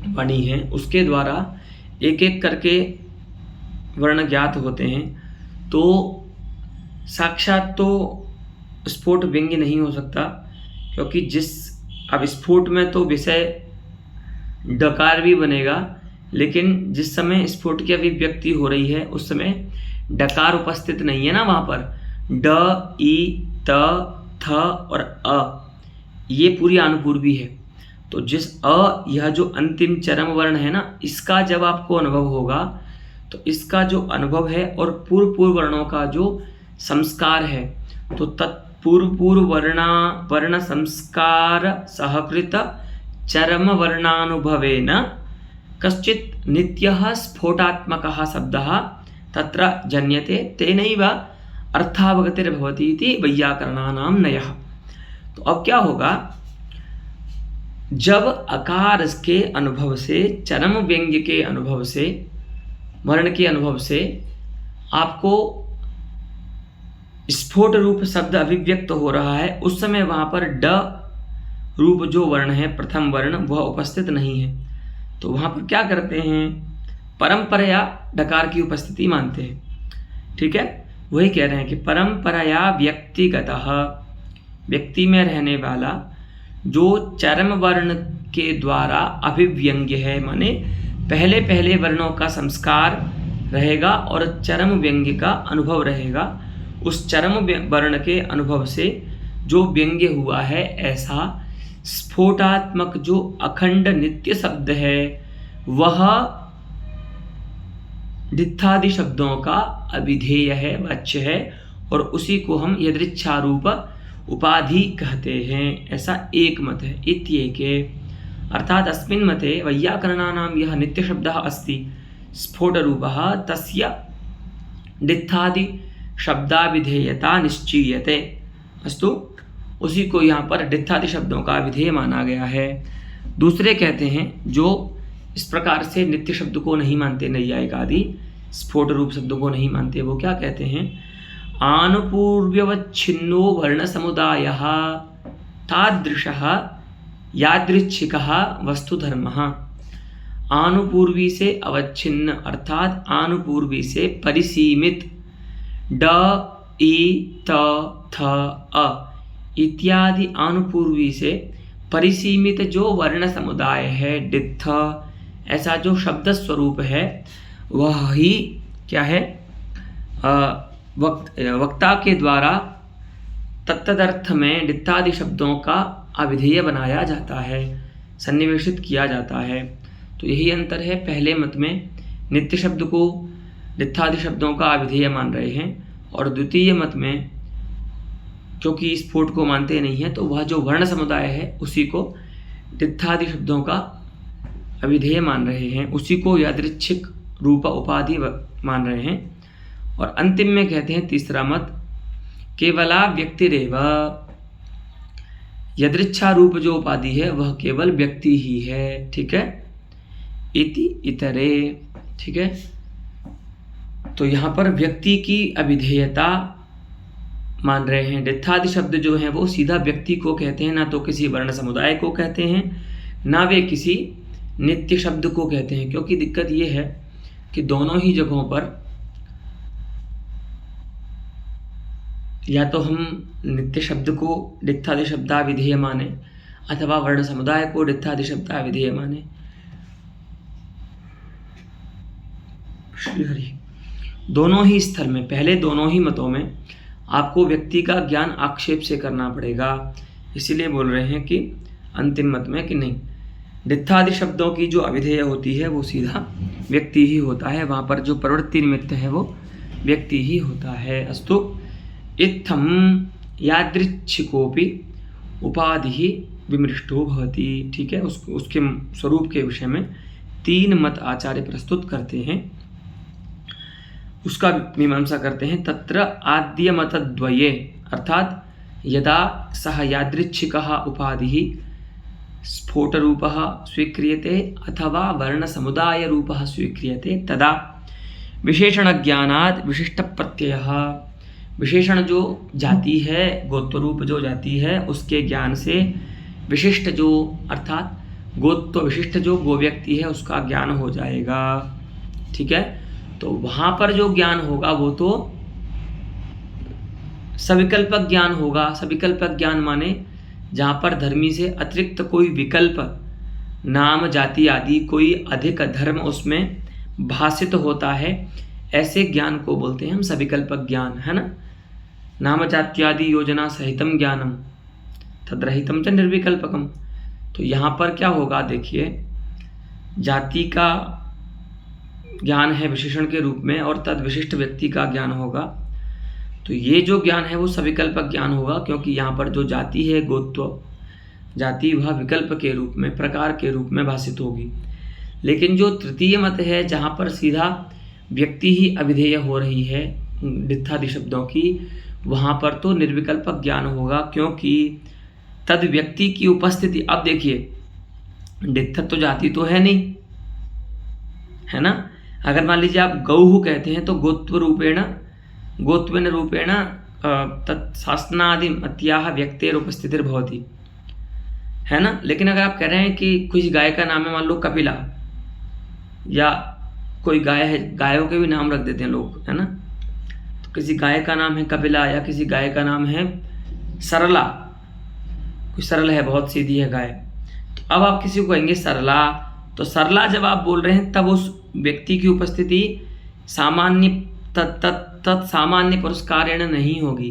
वाणी है उसके द्वारा एक एक करके वर्ण ज्ञात होते हैं। तो साक्षात तो स्फोट व्यंग्य नहीं हो सकता, क्योंकि अब स्फोट में तो विषय डकार भी बनेगा, लेकिन जिस समय स्फोट की अभिव्यक्ति हो रही है उस समय डकार उपस्थित नहीं है ना, वहाँ पर ड, ई, त, थ और अ ये पूरी अनुपूर्वी है। तो जिस अ यह जो अंतिम चरम वर्ण है ना, इसका जब आपको अनुभव होगा तो इसका जो अनुभव है और पूर्व वर्णों का जो संस्कार है, तो तत्पूर्व वर्ण संस्कार सहकृत चरम वर्णानुभवेन कश्चित् नित्यः स्फोटात्मकः शब्दः तत्र जन्यते, तेनैव अर्थावगतिर्भवति इति वैयाकरणानां नयः। तो अब क्या होगा, जब अकार के अनुभव से, चरम व्यंग्य के अनुभव से, वर्ण के अनुभव से आपको स्फोट रूप शब्द अभिव्यक्त हो रहा है, उस समय वहाँ पर ड रूप जो वर्ण है, प्रथम वर्ण, वह उपस्थित नहीं है। तो वहाँ पर क्या करते हैं, परंपराया डकार की उपस्थिति मानते हैं। ठीक है, वही कह रहे हैं कि परंपराया व्यक्तिगतः, व्यक्ति में रहने वाला जो चरम वर्ण के द्वारा अभिव्यंग्य है, माने पहले पहले वर्णों का संस्कार रहेगा और चरम व्यंग्य का अनुभव रहेगा। उस चरम वर्ण के अनुभव से जो व्यंग्य हुआ है, ऐसा स्फोटात्मक जो अखंड नित्य शब्द है, वह डित्थादि शब्दों का अभिधेय है, वाच्य है, और उसी को हम यदृच्छारूप उपाधि कहते हैं, ऐसा एक मत है। इत्येके अर्थात अस्मिन् मते वैयाकरणानां यह नित्य शब्दः अस्ति स्फोटरूपः तस्य डित्थादि शब्दाभिधेयता निश्चीयते। अस्तु, उसी को यहाँ पर डित्थादि शब्दों का विधेय माना गया है। दूसरे कहते हैं जो इस प्रकार से नित्य शब्द को नहीं मानते, नैयायिक आदि स्फोट रूप शब्दों को नहीं मानते, वो क्या कहते हैं, आनुपूर्व्यवच्छिन्नो वर्ण समुदायः तादृशः यादृच्छिकः वस्तुधर्मः। आनुपूर्वी से अवच्छिन्न अर्थात आनुपूर्वी से परिसीमित ड, ई, त, थ, अ इत्यादि आनुपूर्वी से परिसीमित जो वर्ण समुदाय है, डित्थ, ऐसा जो शब्द स्वरूप है, वह ही क्या है, वक्ता के द्वारा तत्तदर्थ में डित्थादि शब्दों का अभिधेय बनाया जाता है, सन्निवेशित किया जाता है। तो यही अंतर है, पहले मत में नित्य शब्द को डित्थादि शब्दों का अभिधेय मान रहे हैं, और द्वितीय मत में क्योंकि स्फोट को मानते नहीं हैं, तो वह जो वर्ण समुदाय है उसी को डित्थादि शब्दों का अभिधेय मान रहे हैं, उसी को यादृच्छिक रूप उपाधि मान रहे हैं। और अंतिम में कहते हैं तीसरा मत, केवला व्यक्तिरेव, यदृच्छा रूप जो उपाधि है वह केवल व्यक्ति ही है। ठीक है, इति इतरे। ठीक है, तो यहाँ पर व्यक्ति की अभिधेयता मान रहे हैं। डित्थादि शब्द जो हैं वो सीधा व्यक्ति को कहते हैं, ना तो किसी वर्ण समुदाय को कहते हैं, ना वे किसी नित्य शब्द को कहते हैं। क्योंकि दिक्कत ये है कि दोनों ही जगहों पर या तो हम नित्य शब्द को डित्थादि शब्दाभिधेय माने अथवा वर्ण समुदाय को डित्थादि शब्दाभिधेय माने। श्रीहरि, दोनों ही स्थल में, पहले दोनों ही मतों में आपको व्यक्ति का ज्ञान आक्षेप से करना पड़ेगा। इसीलिए बोल रहे हैं कि अंतिम मत में कि नहीं, डित्थादि शब्दों की जो अभिधेय होती है वो सीधा व्यक्ति ही होता है, वहाँ पर जो प्रवृत्ति निमित्त है वो व्यक्ति ही होता है। अस्तु, इत्थम यादृच्छिकोपि उपाधि विमृष्टो भवति। ठीक है, उसके स्वरूप के विषय में तीन मत आचार्य प्रस्तुत करते हैं, उसका मीमांसा करते हैं। तत्र आद्य मतद्वये अर्थात यदा सः यादृच्छिकः उपाधिः स्फोटरूपः स्वीक्रियते अथवा वर्णसमुदायरूपः स्वीक्रियते तदा विशेषणज्ञानात् विशिष्टप्रत्ययः, विशेषण जो जाति है, गोत्व रूप जो जाति है, उसके ज्ञान से विशिष्ट जो अर्थात गोत्व विशिष्ट जो गो व्यक्ति है उसका ज्ञान हो जाएगा। ठीक है, तो वहाँ पर जो ज्ञान होगा वो तो सविकल्पक ज्ञान होगा। सविकल्पक ज्ञान माने जहाँ पर धर्मी से अतिरिक्त कोई विकल्प, नाम जाति आदि कोई अधिक धर्म उसमें भाषित होता है, ऐसे ज्ञान को बोलते हैं हम सविकल्पक ज्ञान, है ना। नाम जात्यादि योजना सहितम ज्ञानम तद्रहितम च निर्विकल्पकम। तो यहाँ पर क्या होगा, देखिए, जाति का ज्ञान है विशेषण के रूप में और तद विशिष्ट व्यक्ति का ज्ञान होगा। तो ये जो ज्ञान है वो सविकल्पक ज्ञान होगा, क्योंकि यहाँ पर जो जाति है, गोत्व जाति, वह विकल्प के रूप में, प्रकार के रूप में भाषित होगी। लेकिन जो तृतीय मत है, जहाँ पर सीधा व्यक्ति ही अभिधेय हो रही है डित्थादि शब्दों की, वहाँ पर तो निर्विकल्पक ज्ञान होगा, क्योंकि तद व्यक्ति की उपस्थिति। अब देखिए, डित्थत तो जाति तो है नहीं, है ना। अगर मान लीजिए आप गौः कहते हैं तो गोत्वेन रूपेण तत्शासनादिमत्याः व्यक्तेरुपस्थितिर्भवति, है ना। लेकिन अगर आप कह रहे हैं कि कुछ गाय का नाम है, मान लो कपिला, या कोई गाय है, गायों के भी नाम रख देते हैं लोग, है ना। तो किसी गाय का नाम है कपिला या किसी गाय का नाम है सरला, कोई सरल है, बहुत सीधी है गाय, तो अब आप किसी को कहेंगे सरला, तो सरला जब आप बोल रहे हैं तब उस व्यक्ति की उपस्थिति सामान्य तत्सामान्य पुरस्कारेण नहीं होगी,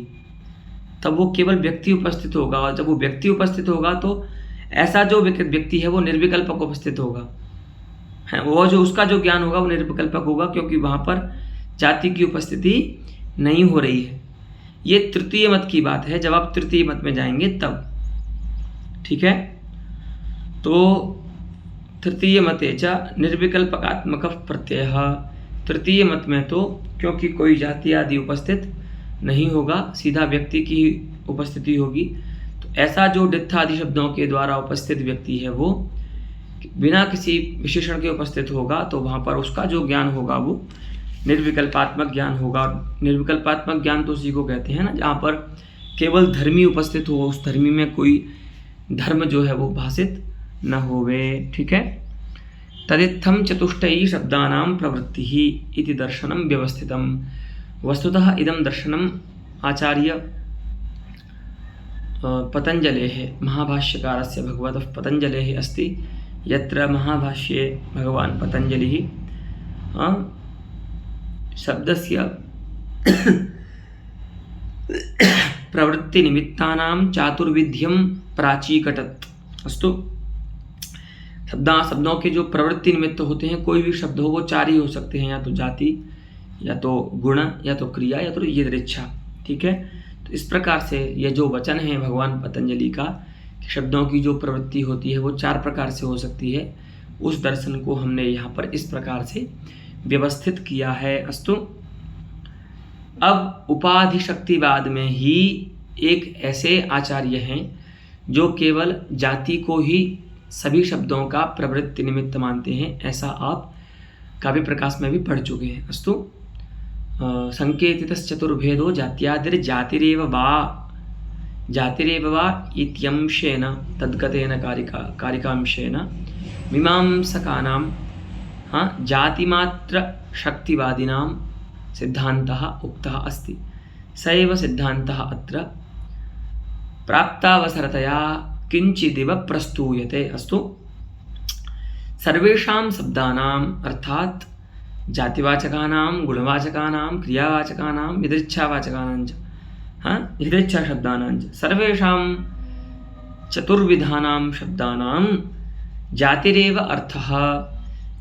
तब वो केवल व्यक्ति उपस्थित होगा। और जब वो व्यक्ति उपस्थित होगा तो ऐसा जो व्यक्ति है वो निर्विकल्पक उपस्थित होगा, है। वो जो उसका जो ज्ञान होगा वो निर्विकल्पक होगा, क्योंकि वहाँ पर जाति की उपस्थिति नहीं हो रही है। ये तृतीय मत की बात है, जब आप तृतीय मत में जाएंगे तब। ठीक है, तो तृतीय मते च निर्विकल्पकात्मक प्रत्यय। तृतीय मत में तो क्योंकि कोई जाति आदि उपस्थित नहीं होगा, सीधा व्यक्ति की उपस्थिति होगी, तो ऐसा जो डित्थादि शब्दों के द्वारा उपस्थित व्यक्ति है वो बिना किसी विशेषण के उपस्थित होगा, तो वहाँ पर उसका जो ज्ञान होगा वो निर्विकल्पात्मक ज्ञान होगा। निर्विकल्पात्मक ज्ञान तो उसी को कहते हैं ना, जहाँ पर केवल धर्मी उपस्थित हो, उस धर्मी में कोई धर्म जो है वो भाषित न होवे। ठीक है, तदित्थम चतुष्टयी शब्दानां प्रवृत्तिः इति दर्शनं व्यवस्थितम्। वस्तुतः इदं दर्शनम् आचार्य पतंजलेः महाभाष्यकारस्य भगवतः पतंजलेः अस्ति, यत्र महाभाष्ये भगवान् पतंजलिः शब्दस्य प्रवृत्तिनिमित्तानां चातुर्विध्यं प्राचीकटत्। अस्तु, शब्दों के जो प्रवृत्ति निमित्त होते हैं, कोई भी शब्द हो वो चार ही हो सकते हैं, या तो जाति, या तो गुण, या तो क्रिया, या तो यदृच्छा। ठीक है, तो इस प्रकार से ये जो वचन है भगवान पतंजलि का, शब्दों की जो प्रवृत्ति होती है वो चार प्रकार से हो सकती है, उस दर्शन को हमने यहाँ पर इस प्रकार से व्यवस्थित किया है। अस्तु, अब उपाधि शक्तिवाद में ही एक ऐसे आचार्य हैं जो केवल जाति को ही सभी शब्दों का प्रवृत्ति निमित्त मानते हैं, ऐसा आप काव्य प्रकाश में भी पढ़ चुके हैं। अस्तु, संकेतितश्चतुर्भेदो जात्यादिर्जातिरेव वा इत्यंशेन तद्गतेन कारिकांशेन मीमांसकानां जातिमात्र शक्तिवादिनां सिद्धान्तः उक्तः अस्ति। स एव सिद्धान्तः अत्र प्राप्तावसरतया किंचिदिव प्रस्तूयते। अस्तु, सर्वेषां शब्दानां अर्थात जातिवाचकानां, गुणवाचकानां, क्रियावाचकानां, यदृच्छावाचकानां च यदृच्छा शब्दानां च सर्वेषां चतुर्विधानां शब्दानां जातिरेव अर्थः।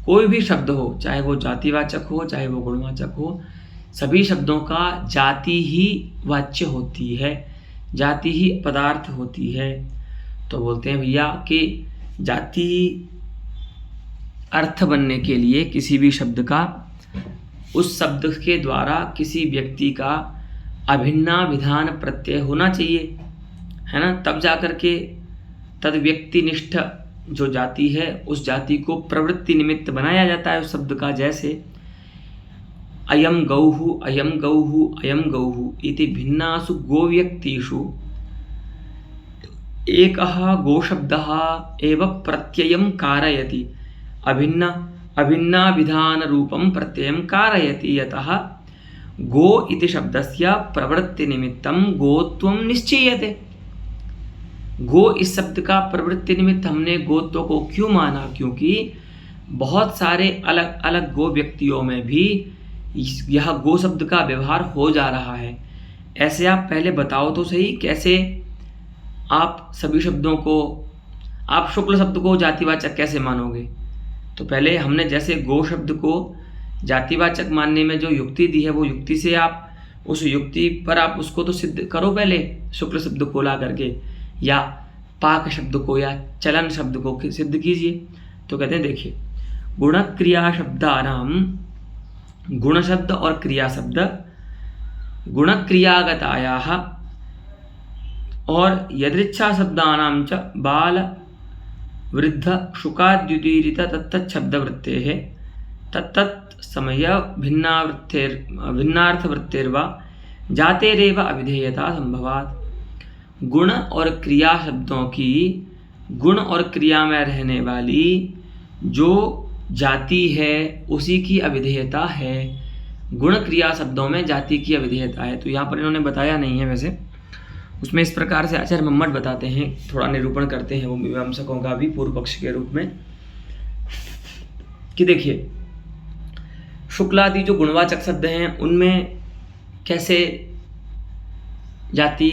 कोई भी शब्द हो, चाहे वो जातिवाचक हो, चाहे वो गुणवाचक हो, सभी शब्दों का जाति ही वाच्य होती है, जाति ही पदार्थ होती है। तो बोलते हैं भैया कि जाति अर्थ बनने के लिए किसी भी शब्द का, उस शब्द के द्वारा किसी व्यक्ति का अभिन्ना विधान प्रत्यय होना चाहिए, है ना, तब जा कर के तद व्यक्तिनिष्ठ जो जाति है उस जाति को प्रवृत्ति निमित्त बनाया जाता है उस शब्द का। जैसे अयम गौहु अयम गौहु अयम गौहु इति भिन्नासु गोव्यक्तिषु एकः गोशब्दः एव प्रत्ययं कारयति, अभिन्नाभिधान रूपं प्रत्ययं कारयति। यतः गो इति शब्दस्य प्रवृत्ति निमित्तं गोत्वं निश्चीयते। गो इस शब्द का प्रवृत्ति निमित्त हमने गोत्व को क्यों माना? क्योंकि बहुत सारे अलग अलग गो व्यक्तियों में भी यह गो शब्द का व्यवहार हो जा रहा है। ऐसे आप पहले बताओ तो सही, कैसे आप सभी शब्दों को, आप शुक्ल शब्द को जातिवाचक कैसे मानोगे? तो पहले हमने जैसे गो शब्द को जातिवाचक मानने में जो युक्ति दी है, वो युक्ति से आप उस युक्ति पर आप उसको तो सिद्ध करो पहले, शुक्ल शब्द को ला करके, या पाक शब्द को या चलन शब्द को सिद्ध कीजिए। तो कहते हैं देखिए, गुण क्रिया शब्दानाम, गुण शब्द और क्रिया शब्द गुण क्रियागतायाः और यदृच्छा शब्दानां च बाल वृद्ध शुकाद्युदीरित तत्तत् शब्दवृत्तेः तत्तत् समय भिन्नार्थवृत्तेर्वा जातेरेव अविधेयता संभवात्। गुण और क्रिया शब्दों की, गुण और क्रिया में रहने वाली जो जाति है उसी की अविधेयता है। गुण क्रिया शब्दों में जाति की अविधेयता है। तो यहाँ पर इन्होंने बताया नहीं है, वैसे उसमें इस प्रकार से आचार्य मम्मट बताते हैं, थोड़ा निरूपण करते हैं वो मीमांसकों का भी पूर्व पक्ष के रूप में, कि देखिए शुक्लादि जो गुणवाचक शब्द हैं उनमें कैसे जाति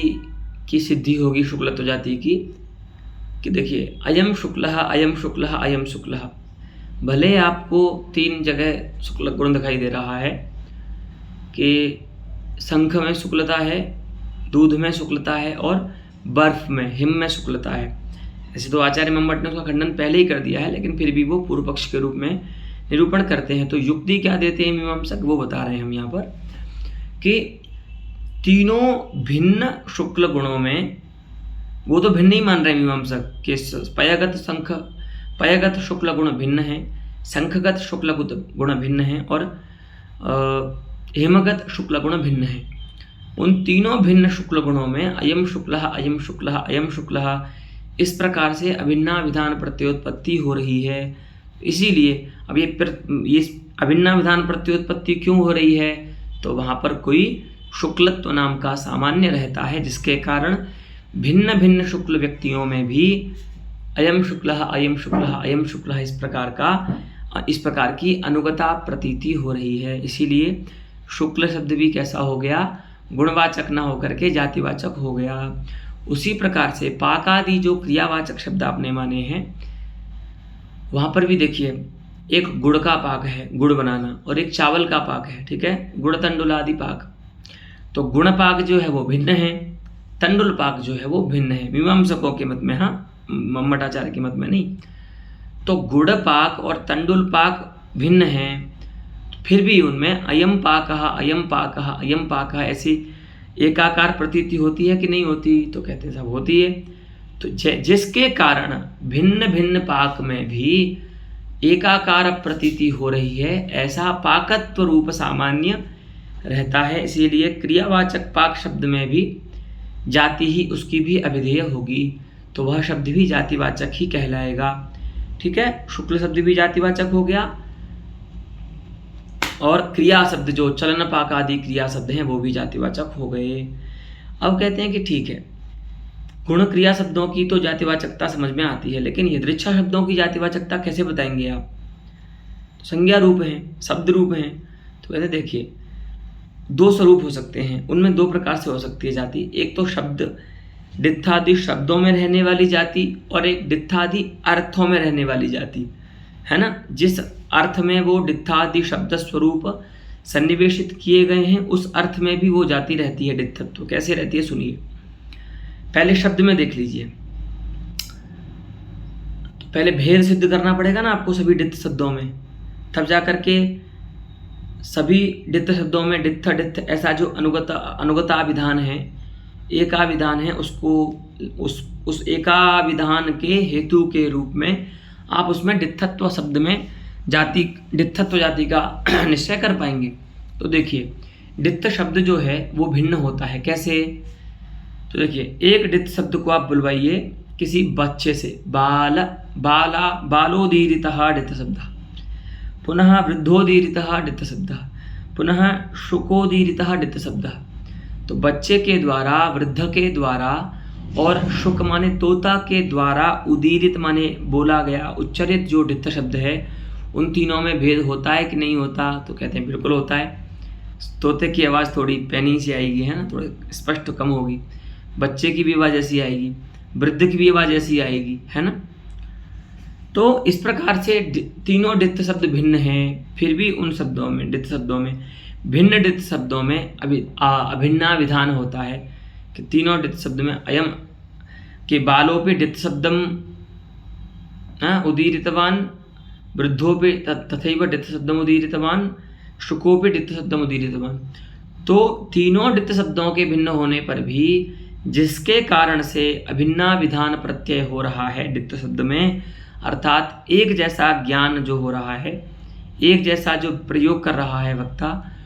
की सिद्धि होगी, शुक्लत्व जाति की। कि देखिए अयम शुक्लः अयम शुक्लः अयम शुक्लः, भले आपको 3 जगह शुक्ल गुण दिखाई दे रहा है कि शंख में शुक्लता है, दूध में शुक्लता है और बर्फ में, हिम में शुक्लता है। ऐसे तो आचार्य मम्मट ने उसका खंडन पहले ही कर दिया है, लेकिन फिर भी वो पूर्व पक्ष के रूप में निरूपण करते हैं। तो युक्ति क्या देते हैं मीमांसक, वो बता रहे हैं हम यहाँ पर, कि तीनों भिन्न शुक्ल गुणों में, वो तो भिन्न ही मान रहे हैं मीमांसक कि पयगत शुक्ल गुण भिन्न है, शंखगत शुक्ल गुण भिन्न है और हेमगत शुक्ल गुण भिन्न है। उन तीनों भिन्न शुक्ल गुणों में अयम शुक्लः अयम शुक्लः अयम शुक्लः इस प्रकार से अभिन्नाभिधान प्रत्योत्पत्ति हो रही है। इसीलिए अब ये अभिन्नाभिधान प्रत्योत्पत्ति क्यों हो रही है? तो वहाँ पर कोई शुक्लत्व नाम का सामान्य रहता है, जिसके कारण भिन्न भिन्न शुक्ल व्यक्तियों में भी अयम शुक्लः अयम शुक्लः अयम शुक्लः इस प्रकार की अनुगता प्रतीति हो रही है। इसीलिए शुक्ल शब्द भी कैसा हो गया, गुणवाचक न होकर के जातिवाचक हो गया। उसी प्रकार से पाकादि जो क्रियावाचक शब्द आपने माने हैं, वहाँ पर भी देखिए एक गुड़ का पाक है, गुड़ बनाना, और एक चावल का पाक है, ठीक है, गुड़ तंडुल आदि पाक। तो गुण पाक जो है वो भिन्न है, तंडुल पाक जो है वो भिन्न है, मीमांसकों के मत में, हाँ, मम्मटाचार्य के मत में नहीं। तो गुड़ पाक और तंडुल पाक भिन्न हैं, फिर भी उनमें अयम पाकः अयम पाकः अयम पाकः ऐसी एकाकार प्रतीति होती है कि नहीं होती? तो कहते हैं सब होती है। तो जिसके कारण भिन्न भिन्न पाक में भी एकाकार प्रतीति हो रही है, ऐसा पाकत्व रूप सामान्य रहता है। इसीलिए क्रियावाचक पाक शब्द में भी जाति ही उसकी भी अभिधेय होगी, तो वह शब्द भी जातिवाचक ही कहलाएगा। ठीक है, शुक्ल शब्द भी जातिवाचक हो गया, और क्रिया शब्द जो चलन पाक आदि क्रिया शब्द हैं वो भी जातिवाचक हो गए। अब कहते हैं कि ठीक है, गुण क्रिया शब्दों की तो जातिवाचकता समझ में आती है, लेकिन यदृच्छा शब्दों की जातिवाचकता कैसे बताएंगे आप? तो संज्ञा रूप हैं, शब्द रूप हैं। तो कहते देखिए 2 स्वरूप हो सकते हैं, उनमें 2 प्रकार से हो सकती है जाति। एक तो शब्द डित्थादि शब्दों में रहने वाली जाति, और एक डित्थादि अर्थों में रहने वाली जाति, है ना। जिस अर्थ में वो डित्थादि शब्द स्वरूप सन्निवेशित किए गए हैं, उस अर्थ में भी वो जाति रहती है डित्थत्व। कैसे रहती है सुनिए, पहले शब्द में देख लीजिए। तो पहले भेद सिद्ध करना पड़ेगा ना आपको सभी डित्थ शब्दों में, तब जा करके सभी डित्थ शब्दों में डित्थ डित्थ ऐसा जो अनुगता विधान है, एकाविधान है उसको उस एकाविधान के हेतु के रूप में आप उसमें डित्थत्व शब्द में डित्थत्व जाति का निश्चय कर पाएंगे। तो देखिए डित्थ शब्द जो है वो भिन्न होता है। कैसे? तो देखिए एक डित्थ शब्द को आप बुलवाइए किसी बच्चे से, बालोदीरितः डित्थ शब्दः, पुनः वृद्धोदीरितः डित्थ शब्दः, पुनः शुकोदीरितः डित्थ शब्दः। तो बच्चे के द्वारा, वृद्ध के द्वारा और शुक माने तोता के द्वारा उदीरित माने बोला गया, उच्चरित जो डित्थ शब्द है उन तीनों में भेद होता है कि नहीं होता? तो कहते हैं बिल्कुल होता है। तोते की आवाज़ थोड़ी पैनी सी आएगी, है ना, थोड़ी स्पष्ट कम होगी। बच्चे की भी आवाज़ ऐसी आएगी, वृद्ध की भी आवाज़ ऐसी आएगी, है ना। तो इस प्रकार से तीनों डित्थ शब्द भिन्न हैं। फिर भी उन शब्दों में, डित्थ शब्दों में, भिन्न डित्थ शब्दों में अभिन्ना विधान होता है कि तीनों डित्थ शब्द में अयम के बालोपि डित्थ शब्दम उदीरितवान, वृद्धोपि तथैव डित्थ शब्दम उदीरितवान, शुकोपि डित्थ शब्दम उदीरितवान। तो तीनों डित्थ शब्दों के भिन्न होने पर भी जिसके कारण से अभिन्ना विधान प्रत्यय हो रहा है डित्थ शब्द में, अर्थात एक जैसा ज्ञान जो हो रहा है, एक जैसा जो प्रयोग कर रहा है वक्ता,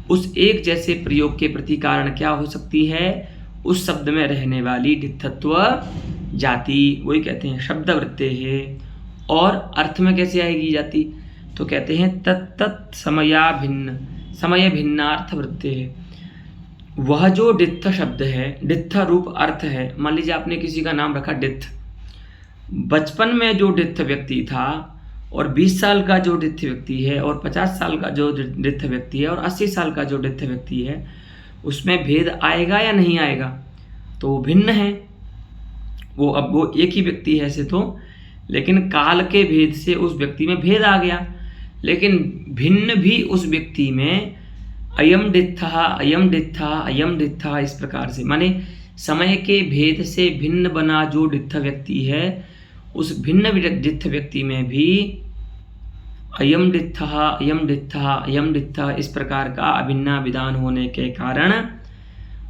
उस एक जैसे प्रयोग के प्रति कारण क्या हो सकती है? उस शब्द में रहने वाली डित्थत्व जाति, वही कहते हैं शब्द वृत्ते है। और अर्थ में कैसे आएगी जाति? तो कहते हैं तत्त समय भिन्नार्थ वृत्ते है। वह जो डित्थ शब्द है, डित्थ रूप अर्थ है। मान लीजिए आपने किसी का नाम रखा डित्थ, बचपन में जो डित्थ व्यक्ति था और 20 साल का जो डित्थ व्यक्ति है और 50 साल का जो डित्थ व्यक्ति है और 80 साल का जो डित्थ व्यक्ति है, उसमें भेद आएगा या नहीं आएगा? तो वो भिन्न है। वो एक ही व्यक्ति है ऐसे तो, लेकिन काल के भेद से उस व्यक्ति में भेद आ गया। लेकिन भिन्न भी उस व्यक्ति में अयम डित्था अयम डित्था अयम डित्था, इस प्रकार से माने समय के भेद से भिन्न बना जो डित्थ व्यक्ति है, उस भिन्न डित्थ व्यक्ति में भी अयम डित्था अयम डित्था अयम डित्था इस प्रकार का अभिन्ना विधान होने के कारण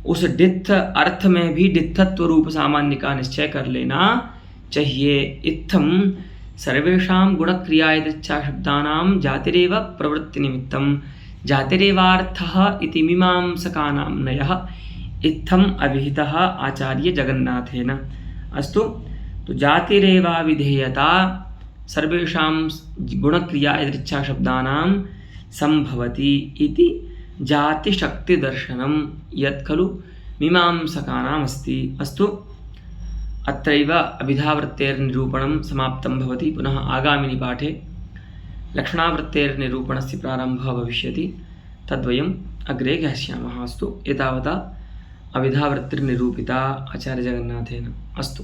उस डित्थ अर्थ में भी डित्थत्व रूप सामान्य का निश्चय कर लेना चाहिए। इत्थम सर्वेषां गुणक्रिया यदृच्छा शब्दानां जातिरेव प्रवृत्ति निमित्तं जातिरेवार्थः इति मीमांसकानां नयः इत्थम अभिहितः आचार्य जगन्नाथेन। अस्तु, तो जातिरेवा विधेयता सर्वेषां गुणक्रिया यदृच्छा शब्दानां संभवति इति जातिशक्तिदर्शनं यत् खलु मीमांसकानाम् अस्ति। अस्तु, अत्रैव अभिधावृत्तेर्निरूपणं समाप्तं भवति। पुनः आगामिनि पाठे लक्षणावृत्तेर्निरूपणस्य प्रारम्भः भविष्यति, तद्वयम् अग्रे ज्ञास्यामः। अस्तु, एतावता अभिधावृत्तिर्निरूपिता आचार्यजगन्नाथेन। अस्तु।